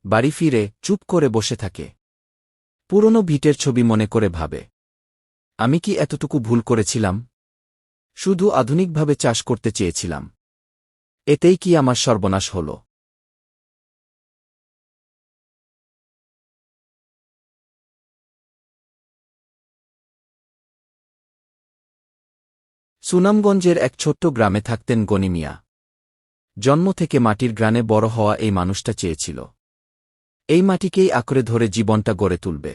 বাড়ি ফিরে চুপ করে বসে থাকে। পুরনো ভিটের ছবি মনে করে ভাবে, আমি কি এতটুকু ভুল করেছিলাম? শুধু আধুনিকভাবে চাষ করতে চেয়েছিলাম, এতেই কি আমার সর্বনাশ হল? সুনামগঞ্জের এক ছোট্ট গ্রামে থাকতেন গনি মিয়া। জন্ম থেকে মাটির গ্রানে বড় হওয়া এই মানুষটা চেয়েছিল এই মাটিকেই আঁকড়ে ধরে জীবনটা গড়ে তুলবে।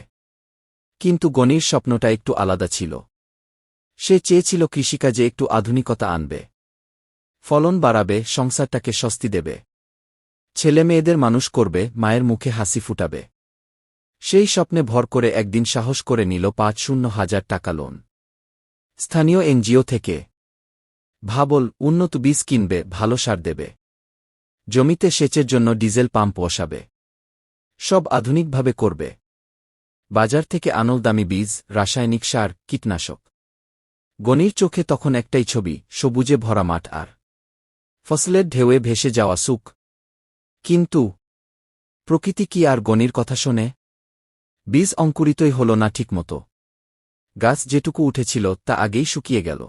কিন্তু গনির স্বপ্নটা একটু আলাদা ছিল। সে চেয়েছিল কৃষিকাজে একটু আধুনিকতা আনবে, ফলন বাড়াবে, সংসারটাকে স্বস্তি দেবে, ছেলেমেয়েদের মানুষ করবে, মায়ের মুখে হাসি ফুটাবে। সেই স্বপ্নে ভর করে একদিন সাহস করে নিল ৫০,০০০ টাকা লোন স্থানীয় এনজিও থেকে। ভাবল, উন্নত বীজ কিনবে, ভালো সার দেবে, জমিতে সেচের জন্য ডিজেল পাম্প বসাবে, সব আধুনিকভাবে করবে। বাজার থেকে আনল দামি বীজ, রাসায়নিক সার, কীটনাশক। গনির চোখে তখন একটাই ছবি, সবুজে ভরা মাঠ আর ফসলের ঢেউয়ে ভেসে যাওয়া সুখ। কিন্তু প্রকৃতি কি আর গনির কথা শোনে? বীজ অঙ্কুরিতই হল না ঠিকমতো। গাছ যেটুকু উঠেছিল তা আগেই শুকিয়ে গেল।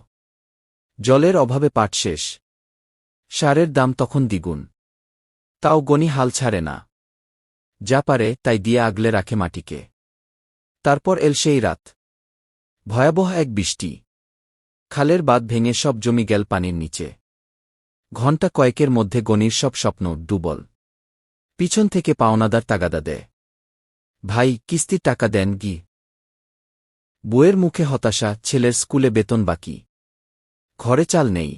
জলের অভাবে পাট শেষ। সারের দাম তখন দ্বিগুণ। তাও গনি হাল ছাড়ে না। যা পারে তাই দিয়ে আগলে রাখে মাটিকে। তারপর এল সেই রাত। ভয়াবহ এক বৃষ্টি। খালের বাঁধ ভেঙে সব জমি গেল পানির নিচে। ঘণ্টা কয়েকের মধ্যে গনির সব স্বপ্ন ডুবল। পিছন থেকে পাওনাদার তাগাদা দেয়, ভাই, কিস্তির টাকা দেন গি। বউয়ের মুখে হতাশা, ছেলের স্কুলে বেতন বাকি, ঘরে চাল নেই।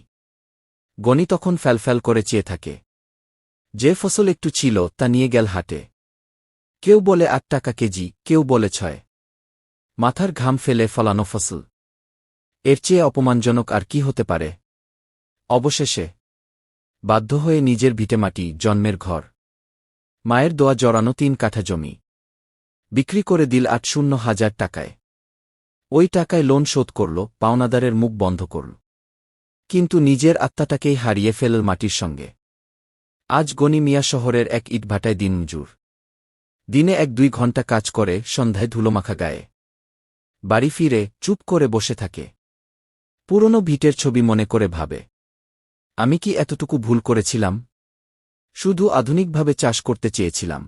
গনি তখন ফ্যালফ্যাল করে চেয়ে থাকে। যে ফসল একটু ছিল তা নিয়ে গেল হাটে। কেউ বলে ৮ টাকা কেজি, কেউ বলে ৬। মাথার ঘাম ফেলে ফলানো ফসল, এর চেয়ে অপমানজনক আর কি হতে পারে? অবশেষে বাধ্য হয়ে নিজের ভিটেমাটি, জন্মের ঘর, মায়ের দোয়া জড়ানো ৩ কাঠা জমি বিক্রি করে দিল ৮০,০০০ টাকায়। ওই টাকায় লোন শোধ করল, পাওনাদারের মুখ বন্ধ করল। কিন্তু নিজের আত্মাটাকেই হারিয়ে ফেলল মাটির সঙ্গে। আজ গনি মিয়া শহরের এক ইটভাটায় দিনমজুর। দিনে ১-২ ঘণ্টা কাজ করে, সন্ধ্যায় ধুলোমাখা গায়ে বাড়ি ফিরে চুপ করে বসে থাকে। পুরনো ভিটের ছবি মনে করে ভাবে, আমি কি এতটুকু ভুল করেছিলাম? শুধু আধুনিকভাবে চাষ করতে চেয়েছিলাম,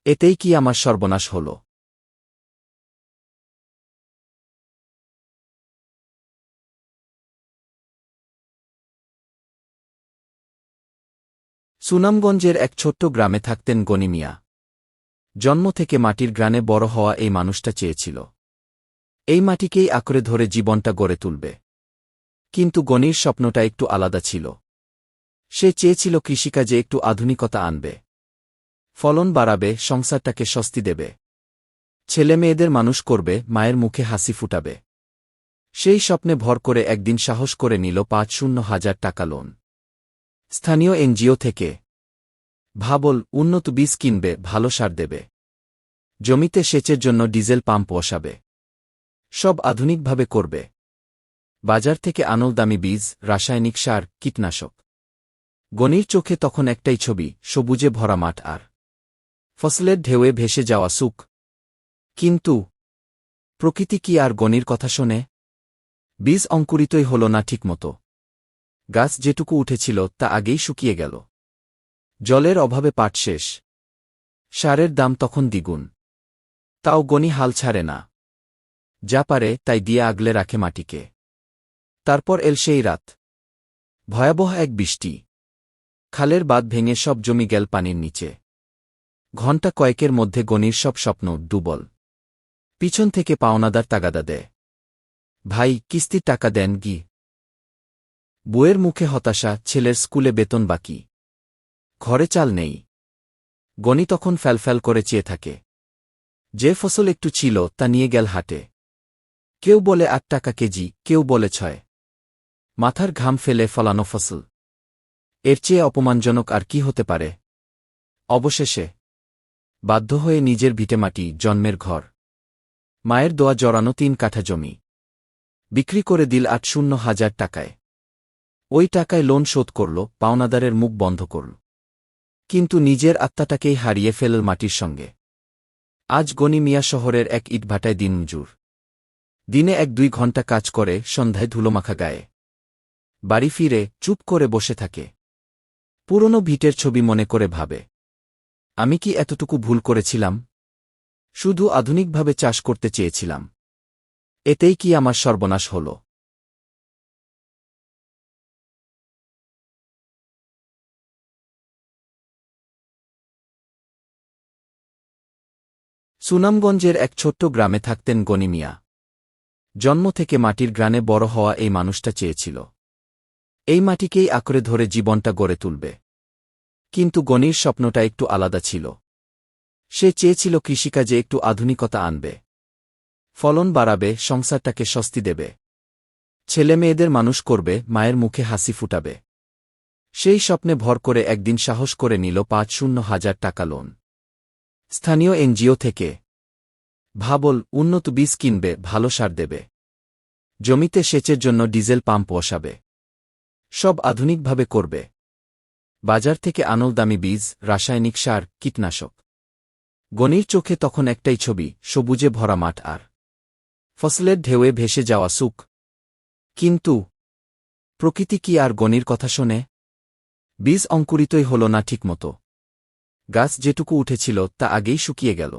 এতেই কি আমার সর্বনাশ হল? সুনামগঞ্জের এক ছোট্ট গ্রামে থাকতেন গনি মিয়া। জন্ম থেকে মাটির গ্রানে বড় হওয়া এই মানুষটা চেয়েছিল এই মাটিকেই আঁকড়ে ধরে জীবনটা গড়ে তুলবে। কিন্তু গনির স্বপ্নটা একটু আলাদা ছিল। সে চেয়েছিল কৃষিকাজে একটু আধুনিকতা আনবে, ফলন বাড়াবে, সংসারটাকে স্বস্তি দেবে, ছেলেমেয়েদের মানুষ করবে, মায়ের মুখে হাসি ফুটাবে। সেই স্বপ্নে ভর করে একদিন সাহস করে নিল ৫০,০০০ টাকা লোন স্থানীয় এনজিও থেকে। ভাবল, উন্নত বীজ কিনবে, ভালো সার দেবে, জমিতে সেচের জন্য ডিজেল পাম্প বসাবে, সব আধুনিকভাবে করবে। বাজার থেকে আনল দামি বীজ, রাসায়নিক সার, কীটনাশক। গনির চোখে তখন একটাই ছবি, সবুজে ভরা মাঠ আর ফসলের ঢেউয়ে ভেসে যাওয়া সুখ। কিন্তু প্রকৃতি কি আর গনির কথা শোনে? বীজ অঙ্কুরিতই হল না ঠিকমতো। গাছ যেটুকু উঠেছিল তা আগেই শুকিয়ে গেল। জলের অভাবে পাট শেষ। সারের দাম তখন দ্বিগুণ। তাও গনি হাল ছাড়ে না। যা পারে তাই দিয়ে আগলে রাখে মাটিকে। তারপর এল সেই রাত। ভয়াবহ এক বৃষ্টি। খালের বাঁধ ভেঙে সব জমি গেল পানির নিচে। ঘণ্টা কয়েকের মধ্যে গনির সব স্বপ্ন ডুবল। পিছন থেকে পাওনাদার তাগাদা দেয়, ভাই, কিস্তির টাকা দেন গি। বউয়ের মুখে হতাশা, ছেলের স্কুলে বেতন বাকি, ঘরে চাল নেই। গনি তখন ফ্যালফ্যাল করে চেয়ে থাকে। যে ফসল একটু ছিল তা নিয়ে গেল হাটে। কেউ বলে ৮ টাকা কেজি, কেউ বলে ৬। মাথার ঘাম ফেলে ফলানো ফসল, এর চেয়ে অপমানজনক আর কি হতে পারে? অবশেষে বাধ্য হয়ে নিজের ভিটেমাটি, জন্মের ঘর, মায়ের দোয়া জড়ানো ৩ কাঠা জমি বিক্রি করে দিল ৮০,০০০ টাকায়। ওই টাকায় লোন শোধ করল, পাওনাদারের মুখ বন্ধ করল। কিন্তু নিজের আত্মাটাকেই হারিয়ে ফেলল মাটির সঙ্গে। আজ গনি মিয়া শহরের এক ইটভাটায় দিনমজুর। দিনে ১-২ ঘণ্টা কাজ করে, সন্ধ্যায় ধুলোমাখা গায়ে বাড়ি ফিরে চুপ করে বসে থাকে। পুরনো ভিটের ছবি মনে করে ভাবে, আমি কি এতটুকু ভুল করেছিলাম? শুধু আধুনিকভাবে চাষ করতে চেয়েছিলাম, এতেই কি আমার সর্বনাশ হল? সুনামগঞ্জের এক ছোট্ট গ্রামে থাকতেন গনি মিয়া। জন্ম থেকে মাটির গ্রানে বড় হওয়া এই মানুষটা চেয়েছিল এই মাটিকেই আঁকড়ে ধরে জীবনটা গড়ে তুলবে। কিন্তু গনির স্বপ্নটা একটু আলাদা ছিল। সে চেয়েছিল কৃষিকাজে একটু আধুনিকতা আনবে, ফলন বাড়াবে, সংসারটাকে স্বস্তি দেবে, ছেলেমেয়েদের মানুষ করবে, মায়ের মুখে হাসি ফুটাবে। সেই স্বপ্নে ভর করে একদিন সাহস করে নিল ৫০,০০০ টাকা লোন স্থানীয় এনজিও থেকে। ভাবল, উন্নত বীজ কিনবে, ভালো সার দেবে, জমিতে সেচের জন্য ডিজেল পাম্প বসাবে, সব আধুনিকভাবে করবে। বাজার থেকে আনল দামি বীজ, রাসায়নিক সার, কীটনাশক। গনির চোখে তখন একটাই ছবি, সবুজে ভরা মাঠ আর ফসলের ঢেউয়ে ভেসে যাওয়া সুখ। কিন্তু প্রকৃতি কি আর গনির কথা শোনে? বীজ অঙ্কুরিতই হল না ঠিকমতো। গাছ যেটুকু উঠেছিল তা আগেই শুকিয়ে গেল।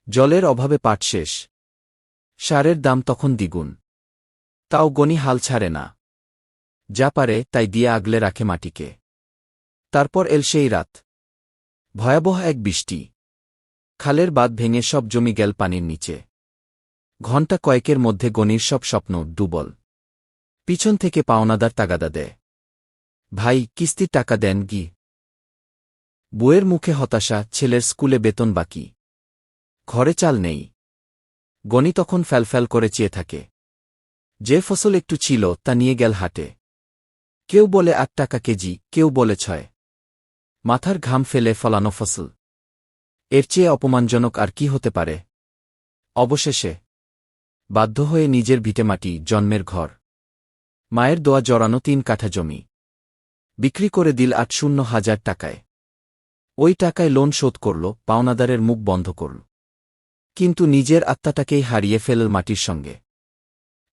জলের অভাবে পাট শেষ। সারের দাম তখন দ্বিগুণ। তাও গনি হাল ছাড়ে না। যা পারে তাই দিয়ে আগলে রাখে মাটিকে। তারপর এল সেই রাত। ভয়াবহ এক বৃষ্টি। খালের বাঁধ ভেঙে সব জমি গেল পানির নিচে। ঘণ্টা কয়েকের মধ্যে গনির সব স্বপ্ন ডুবল। পিছন থেকে পাওনাদার তাগাদা দেয়, ভাই, কিস্তির টাকা দেন গি। বউয়ের মুখে হতাশা, ছেলের স্কুলে বেতন বাকি, ঘরে চাল নেই। গনি তখন ফ্যালফ্যাল করে চেয়ে থাকে। যে ফসল একটু ছিল তা নিয়ে গেল হাটে। কেউ বলে ৮ টাকা কেজি, কেউ বলে ৬। মাথার ঘাম ফেলে ফলানো ফসল, এর চেয়ে অপমানজনক আর কি হতে পারে? অবশেষে বাধ্য হয়ে নিজের ভিটেমাটি, জন্মের ঘর, মায়ের দোয়া জড়ানো ৩ কাঠা জমি বিক্রি করে দিল ৮০,০০০ টাকায়। ওই টাকায় লোন শোধ করল, পাওনাদারের মুখ বন্ধ করল। কিন্তু নিজের আত্মাটাকেই হারিয়ে ফেলল মাটির সঙ্গে।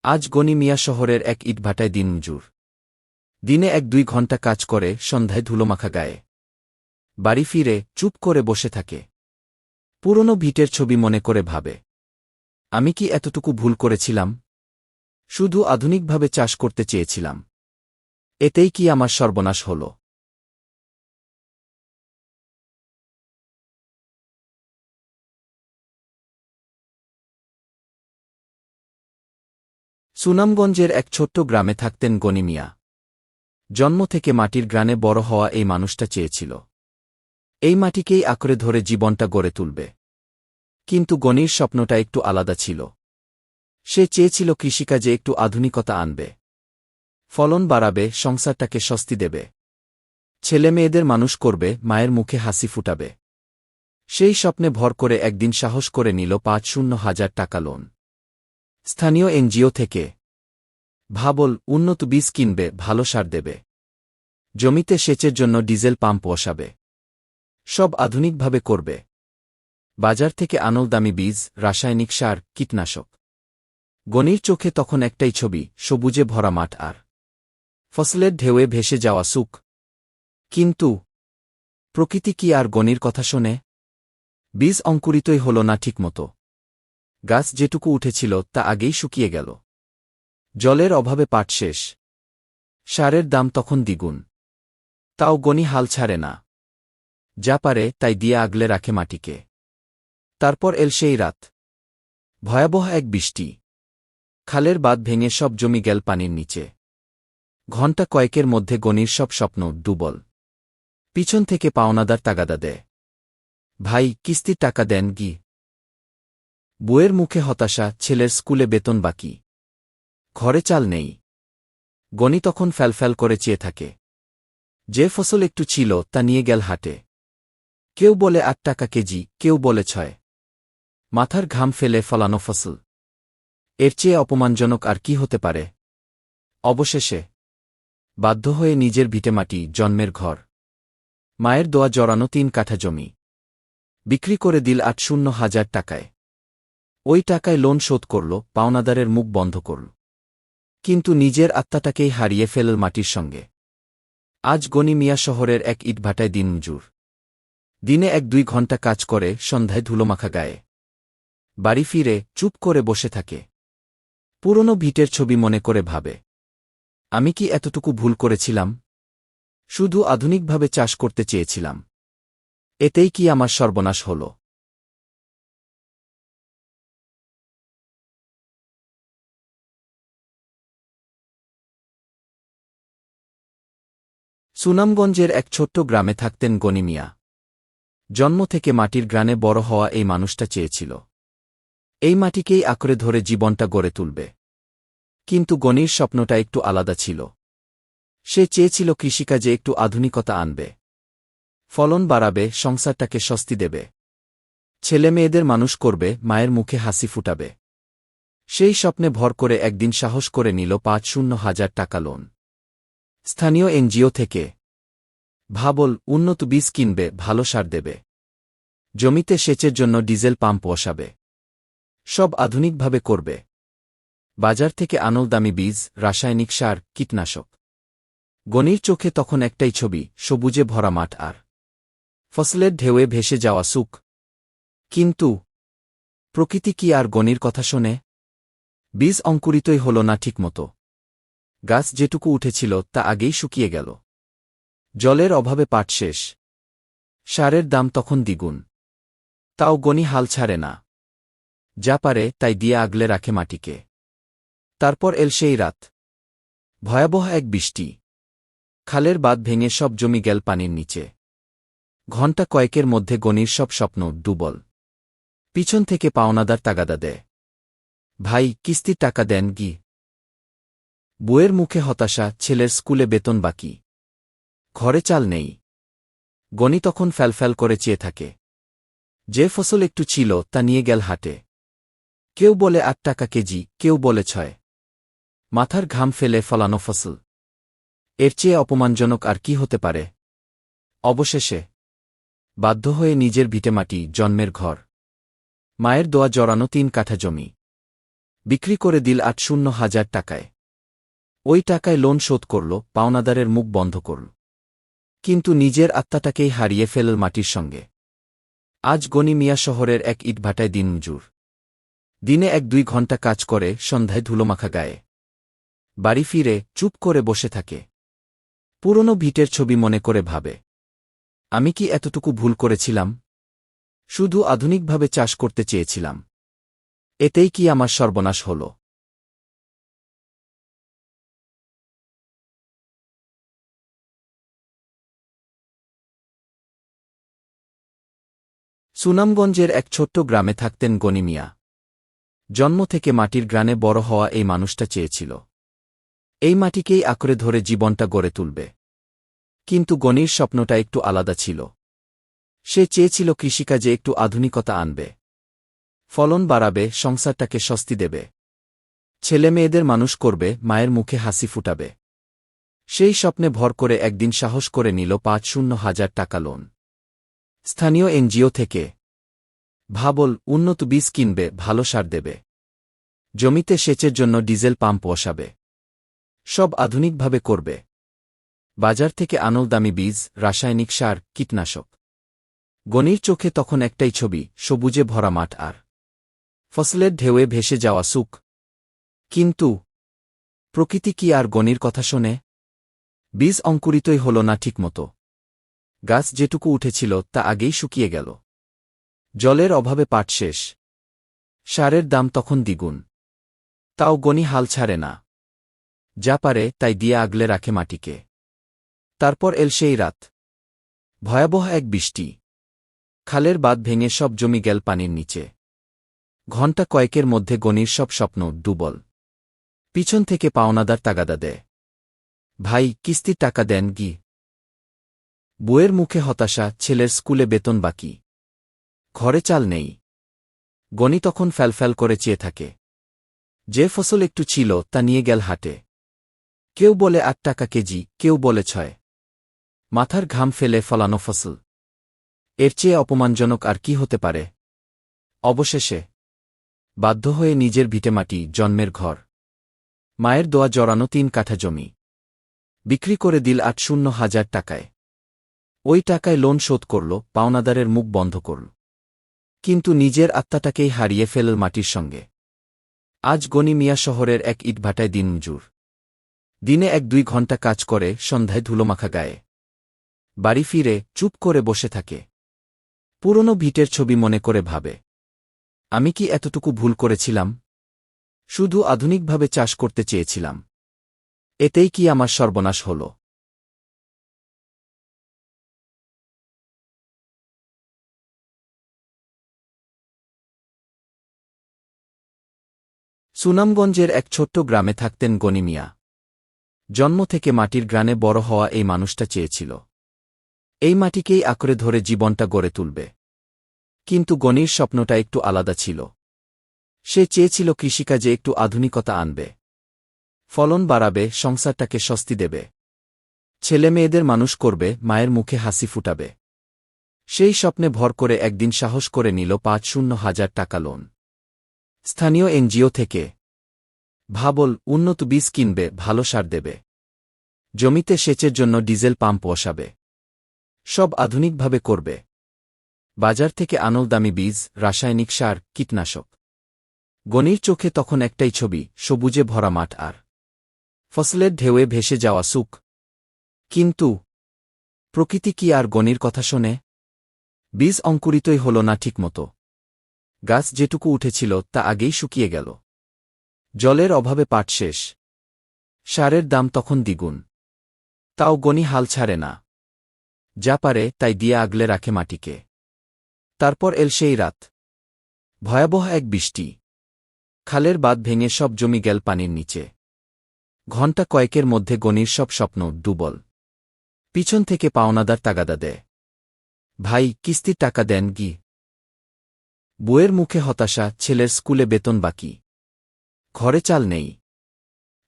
আজ গনি মিয়া শহরের এক ইটভাটায় দিনমজুর। দিনে ১-২ ঘণ্টা কাজ করে, সন্ধ্যায় ধুলোমাখা গায়ে বাড়ি ফিরে চুপ করে বসে থাকে। পুরনো ভিটের ছবি মনে করে ভাবে, আমি কি এতটুকু ভুল করেছিলাম? শুধু আধুনিকভাবে চাষ করতে চেয়েছিলাম, এতেই কি আমার সর্বনাশ হল? সুনামগঞ্জের এক ছোট্ট গ্রামে থাকতেন গনি মিয়া। জন্ম থেকে মাটির গ্রানে বড় হওয়া এই মানুষটা চেয়েছিল এই মাটিকেই আঁকড়ে ধরে জীবনটা গড়ে তুলবে। কিন্তু গনির স্বপ্নটা একটু আলাদা ছিল। সে চেয়েছিল কৃষিকাজে একটু আধুনিকতা আনবে, ফলন বাড়াবে, সংসারটাকে স্বস্তি দেবে, ছেলেমেয়েদের মানুষ করবে, মায়ের মুখে হাসি ফুটাবে। সেই স্বপ্নে ভর করে একদিন সাহস করে নিল ৫০,০০০ টাকা লোন স্থানীয় এনজিও থেকে। ভাবল, উন্নত বীজ কিনবে, ভালো সার দেবে, জমিতে সেচের জন্য ডিজেল পাম্প বসাবে, সব আধুনিকভাবে করবে। বাজার থেকে আনল দামি বীজ, রাসায়নিক সার, কীটনাশক। গনির চোখে তখন একটাই ছবি, সবুজে ভরা মাঠ আর ফসলের ঢেউয়ে ভেসে যাওয়া সুখ। কিন্তু প্রকৃতি কি আর গনির কথা শোনে? বীজ অঙ্কুরিতই হল না ঠিকমতো। গাছ যেটুকু উঠেছিল তা আগেই শুকিয়ে গেল। জলের অভাবে পাট শেষ। সারের দাম তখন দ্বিগুণ। তাও গনি হাল ছাড়ে না। যা পারে তাই দিয়ে আগলে রাখে মাটিকে। তারপর এল সেই রাত। ভয়াবহ এক বৃষ্টি। খালের বাঁধ ভেঙে সব জমি গেল পানির নিচে। ঘণ্টা কয়েকের মধ্যে গনির সব স্বপ্ন ডুবল। পিছন থেকে পাওনাদার তাগাদা দেয়, ভাই, কিস্তির টাকা দেন গি। বউয়ের মুখে হতাশা, ছেলের স্কুলে বেতন বাকি, ঘরে চাল নেই। গনি তখন ফ্যালফ্যাল করে চেয়ে থাকে। যে ফসল একটু ছিল তা নিয়ে গেল হাটে। কেউ বলে ৮ টাকা কেজি, কেউ বলে ৬। মাথার ঘাম ফেলে ফলানো ফসল, এর চেয়ে অপমানজনক আর কি হতে পারে? অবশেষে বাধ্য হয়ে নিজের ভিটেমাটি, জন্মের ঘর, মায়ের দোয়া জড়ানো ৩ কাঠা জমি বিক্রি করে দিল ৮০,০০০ টাকায়। ওই টাকায় লোন শোধ করল, পাওনাদারের মুখ বন্ধ করল। কিন্তু নিজের আত্মাটাকেই হারিয়ে ফেলল মাটির সঙ্গে। আজ গনি মিয়া শহরের এক ইটভাটায় দিনমজুর। দিনে ১-২ ঘণ্টা কাজ করে, সন্ধ্যায় ধুলোমাখা গায়ে বাড়ি ফিরে চুপ করে বসে থাকে। পুরনো ভিটের ছবি মনে করে ভাবে, আমি কি এতটুকু ভুল করেছিলাম? শুধু আধুনিকভাবে চাষ করতে চেয়েছিলাম, এতেই কি আমার সর্বনাশ হল? সুনামগঞ্জের এক ছোট্ট গ্রামে থাকতেন গনি মিয়া। জন্ম থেকে মাটির গ্রানে বড় হওয়া এই মানুষটা চেয়েছিল এই মাটিকেই আঁকড়ে ধরে জীবনটা গড়ে তুলবে। কিন্তু গনির স্বপ্নটা একটু আলাদা ছিল। সে চেয়েছিল কৃষিকাজে একটু আধুনিকতা আনবে, ফলন বাড়াবে, সংসারটাকে স্বস্তি দেবে, ছেলে মেয়েদের মানুষ করবে, মায়ের মুখে হাসি ফুটাবে। সেই স্বপ্নে ভর করে একদিন সাহস করে নিল ৫০,০০০ টাকা লোন স্থানীয় এনজিও থেকে। ভাবল, উন্নত বীজ কিনবে, ভালো সার দেবে, জমিতে সেচের জন্য ডিজেল পাম্প বসাবে, সব আধুনিকভাবে করবে। বাজার থেকে আনল দামি বীজ, রাসায়নিক সার, কীটনাশক। গনির চোখে তখন একটাই ছবি, সবুজে ভরা মাঠ আর ফসলের ঢেউয়ে ভেসে যাওয়া সুখ। কিন্তু প্রকৃতি কি আর গনির কথা শোনে? বীজ অঙ্কুরিতই হল না ঠিকমতো। গাছ যেটুকু উঠেছিল তা আগেই শুকিয়ে গেল। জলের অভাবে পাট শেষ। সারের দাম তখন দ্বিগুণ। তাও গনি হাল ছাড়ে না। যা পারে তাই দিয়ে আগলে রাখে মাটিকে। তারপর এল সেই রাত। ভয়াবহ এক বৃষ্টি। খালের বাঁধ ভেঙে সব জমি গেল পানির নিচে। ঘণ্টা কয়েকের মধ্যে গনির সব স্বপ্ন ডুবল। পিছন থেকে পাওনাদার তাগাদা দেয়, ভাই, কিস্তির টাকা দেন কি? বউয়ের মুখে হতাশা, ছেলের স্কুলে বেতন বাকি, ঘরে চাল নেই। গনি তখন ফ্যালফ্যাল করে চেয়ে থাকে। যে ফসল একটু ছিল তা নিয়ে গেল হাটে। কেউ বলে ৮ টাকা কেজি, কেউ বলে ৬। মাথার ঘাম ফেলে ফলানো ফসল, এর চেয়ে অপমানজনক আর কি হতে পারে? অবশেষে বাধ্য হয়ে নিজের ভিটেমাটি, জন্মের ঘর, মায়ের দোয়া জড়ানো ৩ কাঠা জমি বিক্রি করে দিল ৮০,০০০ টাকায়। ওই টাকায় লোন শোধ করল, পাওনাদারের মুখ বন্ধ করল। কিন্তু নিজের আত্মাটাকেই হারিয়ে ফেলল মাটির সঙ্গে। আজ গনি মিয়া শহরের এক ইটভাটায় দিনমজুর। দিনে ১-২ ঘণ্টা কাজ করে, সন্ধ্যায় ধুলোমাখা গায়ে বাড়ি ফিরে চুপ করে বসে থাকে। পুরনো ভিটের ছবি মনে করে ভাবে, আমি কি এতটুকু ভুল করেছিলাম? শুধু আধুনিকভাবে চাষ করতে চেয়েছিলাম, এতেই কি আমার সর্বনাশ হল? সুনামগঞ্জের এক ছোট্ট গ্রামে থাকতেন গনি মিয়া। জন্ম থেকে মাটির গ্রানে বড় হওয়া এই মানুষটা চেয়েছিল এই মাটিকেই আঁকড়ে ধরে জীবনটা গড়ে তুলবে। কিন্তু গনির স্বপ্নটা একটু আলাদা ছিল। সে চেয়েছিল কৃষিকাজে একটু আধুনিকতা আনবে, ফলন বাড়াবে, সংসারটাকে স্বস্তি দেবে, ছেলে মেয়েদের মানুষ করবে, মায়ের মুখে হাসি ফুটাবে। সেই স্বপ্নে ভর করে একদিন সাহস করে নিল ৫০,০০০ টাকা লোন স্থানীয় এনজিও থেকে। ভাবল, উন্নত বীজ কিনবে, ভালো সার দেবে, জমিতে সেচের জন্য ডিজেল পাম্প বসাবে, সব আধুনিকভাবে করবে। বাজার থেকে আনল দামি বীজ, রাসায়নিক সার, কীটনাশক। গনির চোখে তখন একটাই ছবি, সবুজে ভরা মাঠ আর ফসলের ঢেউয়ে ভেসে যাওয়া সুখ। কিন্তু প্রকৃতি কি আর গনির কথা শোনে? বীজ অঙ্কুরিতই হল না ঠিকমতো। গাছ যেটুকু উঠেছিল তা আগেই শুকিয়ে গেল। জলের অভাবে পাট শেষ। সারের দাম তখন দ্বিগুণ। তাও গনি হাল ছাড়ে না। যা পারে তাই দিয়ে আগলে রাখে মাটিকে। তারপর এল সেই রাত। ভয়াবহ এক বৃষ্টি। খালের বাঁধ ভেঙে সব জমি গেল পানির নিচে। ঘণ্টা কয়েকের মধ্যে গনির সব স্বপ্ন ডুবল। পিছন থেকে পাওনাদার তাগাদা দেয়, ভাই, কিস্তির টাকা দেন কি? বউয়ের মুখে হতাশা, ছেলের স্কুলে বেতন বাকি, ঘরে চাল নেই। গনি তখন ফ্যালফ্যাল করে চেয়ে থাকে। যে ফসল একটু ছিল তা নিয়ে গেল হাটে। কেউ বলে ৮ টাকা কেজি, কেউ বলে ৬। মাথার ঘাম ফেলে ফলানো ফসল, এর চেয়ে অপমানজনক আর কি হতে পারে? অবশেষে বাধ্য হয়ে নিজের ভিটেমাটি, জন্মের ঘর, মায়ের দোয়া জড়ানো ৩ কাঠা জমি বিক্রি করে দিল ৮০,০০০ টাকায়। ওই টাকায় লোন শোধ করল, পাওনাদারের মুখ বন্ধ করল। কিন্তু নিজের আত্মাটাকেই হারিয়ে ফেলল মাটির সঙ্গে। আজ গনি মিয়া শহরের এক ইটভাটায় দিনমজুর। দিনে ১-২ ঘণ্টা কাজ করে, সন্ধ্যায় ধুলোমাখা গায়ে বাড়ি ফিরে চুপ করে বসে থাকে। পুরনো ভিটের ছবি মনে করে ভাবে, আমি কি এতটুকু ভুল করেছিলাম? শুধু আধুনিকভাবে চাষ করতে চেয়েছিলাম, এতেই কি আমার সর্বনাশ হল? সুনামগঞ্জের এক ছোট্ট গ্রামে থাকতেন গনি মিয়া। জন্ম থেকে মাটির গ্রানে বড় হওয়া এই মানুষটা চেয়েছিল এই মাটিকেই আঁকড়ে ধরে জীবনটা গড়ে তুলবে। কিন্তু গনির স্বপ্নটা একটু আলাদা ছিল। সে চেয়েছিল কৃষিকাজে একটু আধুনিকতা আনবে, ফলন বাড়াবে, সংসারটাকে স্বস্তি দেবে, ছেলে মেয়েদের মানুষ করবে, মায়ের মুখে হাসি ফুটাবে। সেই স্বপ্নে ভর করে একদিন সাহস করে নিল ৫০,০০০ টাকা লোন স্থানীয় এনজিও থেকে। ভাবল, উন্নত বীজ কিনবে, ভালো সার দেবে, জমিতে সেচের জন্য ডিজেল পাম্প বসাবে, সব আধুনিকভাবে করবে। বাজার থেকে আনল দামি বীজ, রাসায়নিক সার, কীটনাশক। গনির চোখে তখন একটাই ছবি, সবুজে ভরা মাঠ আর ফসলের ঢেউয়ে ভেসে যাওয়া সুখ। কিন্তু প্রকৃতি কি আর গনির কথা শোনে? বীজ অঙ্কুরিতই হল না ঠিকমতো। গাছ যেটুকু উঠেছিল তা আগেই শুকিয়ে গেল। জলের অভাবে পাট শেষ। সারের দাম তখন দ্বিগুণ। তাও গনি হাল ছাড়ে না। যা পারে তাই দিয়ে আগলে রাখে মাটিকে। তারপর এল সেই রাত। ভয়াবহ এক বৃষ্টি। খালের বাঁধ ভেঙে সব জমি গেল পানির নিচে। ঘণ্টা কয়েকের মধ্যে গনির সব স্বপ্ন ডুবল। পিছন থেকে পাওনাদার তাগাদা দেয়, ভাই, কিস্তির টাকা দেন গি। বউয়ের মুখে হতাশা, ছেলের স্কুলে বেতন বাকি, ঘরে চাল নেই।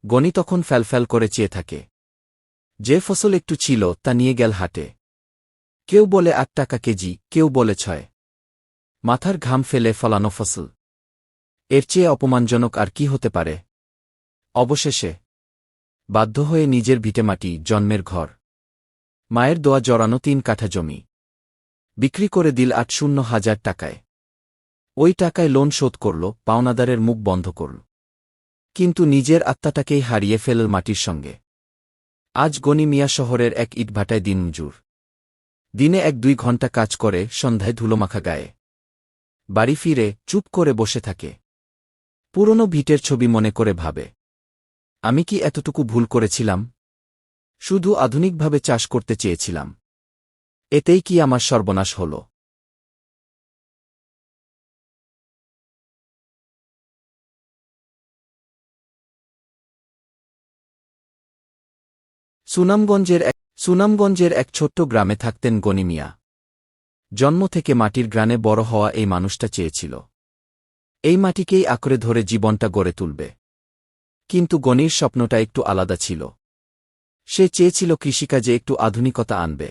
গনি তখন ফ্যালফ্যাল করে চেয়ে থাকে। যে ফসল একটু ছিল তা নিয়ে গেল হাটে। কেউ বলে ৮ টাকা কেজি, কেউ বলে ৬। মাথার ঘাম ফেলে ফলানো ফসল, এর চেয়ে অপমানজনক আর কি হতে পারে? অবশেষে বাধ্য হয়ে নিজের ভিটেমাটি, জন্মের ঘর, মায়ের দোয়া জড়ানো ৩ কাঠা জমি বিক্রি করে দিল ৮০,০০০ টাকায়। ওই টাকায় লোন শোধ করল, পাওনাদারের মুখ বন্ধ করল। কিন্তু নিজের আত্মাটাকেই হারিয়ে ফেলল মাটির সঙ্গে। আজ গনি মিয়া শহরের এক ইটভাটায় দিনমজুর। দিনে ১-২ ঘণ্টা কাজ করে, সন্ধ্যায় ধুলোমাখা গায়ে বাড়ি ফিরে চুপ করে বসে থাকে। পুরনো ভিটের ছবি মনে করে ভাবে, আমি কি এতটুকু ভুল করেছিলাম? শুধু আধুনিকভাবে চাষ করতে চেয়েছিলাম, এতেই কি আমার সর্বনাশ হল? সুনামগঞ্জের এক ছোট্ট গ্রামে থাকতেন গনি মিয়া। জন্ম থেকে মাটির গ্রানে বড় হওয়া এই মানুষটা চেয়েছিল এই মাটিকেই আঁকড়ে ধরে জীবনটা গড়ে তুলবে। কিন্তু গনির স্বপ্নটা একটু আলাদা ছিল। সে চেয়েছিল কৃষিকাজে একটু আধুনিকতা আনবে,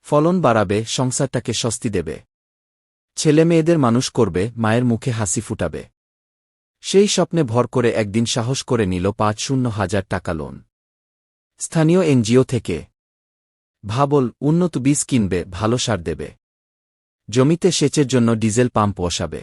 ফলন বাড়াবে, সংসারটাকে স্বস্তি দেবে, ছেলে মেয়েদের মানুষ করবে, মায়ের মুখে হাসি ফুটাবে। সেই স্বপ্নে ভর করে একদিন সাহস করে নিল ৫০,০০০ টাকা লোন স্থানীয় এনজিও থেকে। ভাবল, উন্নত বীজ কিনবে, ভালো সার দেবে, জমিতে সেচের জন্য ডিজেল পাম্প বসাবে,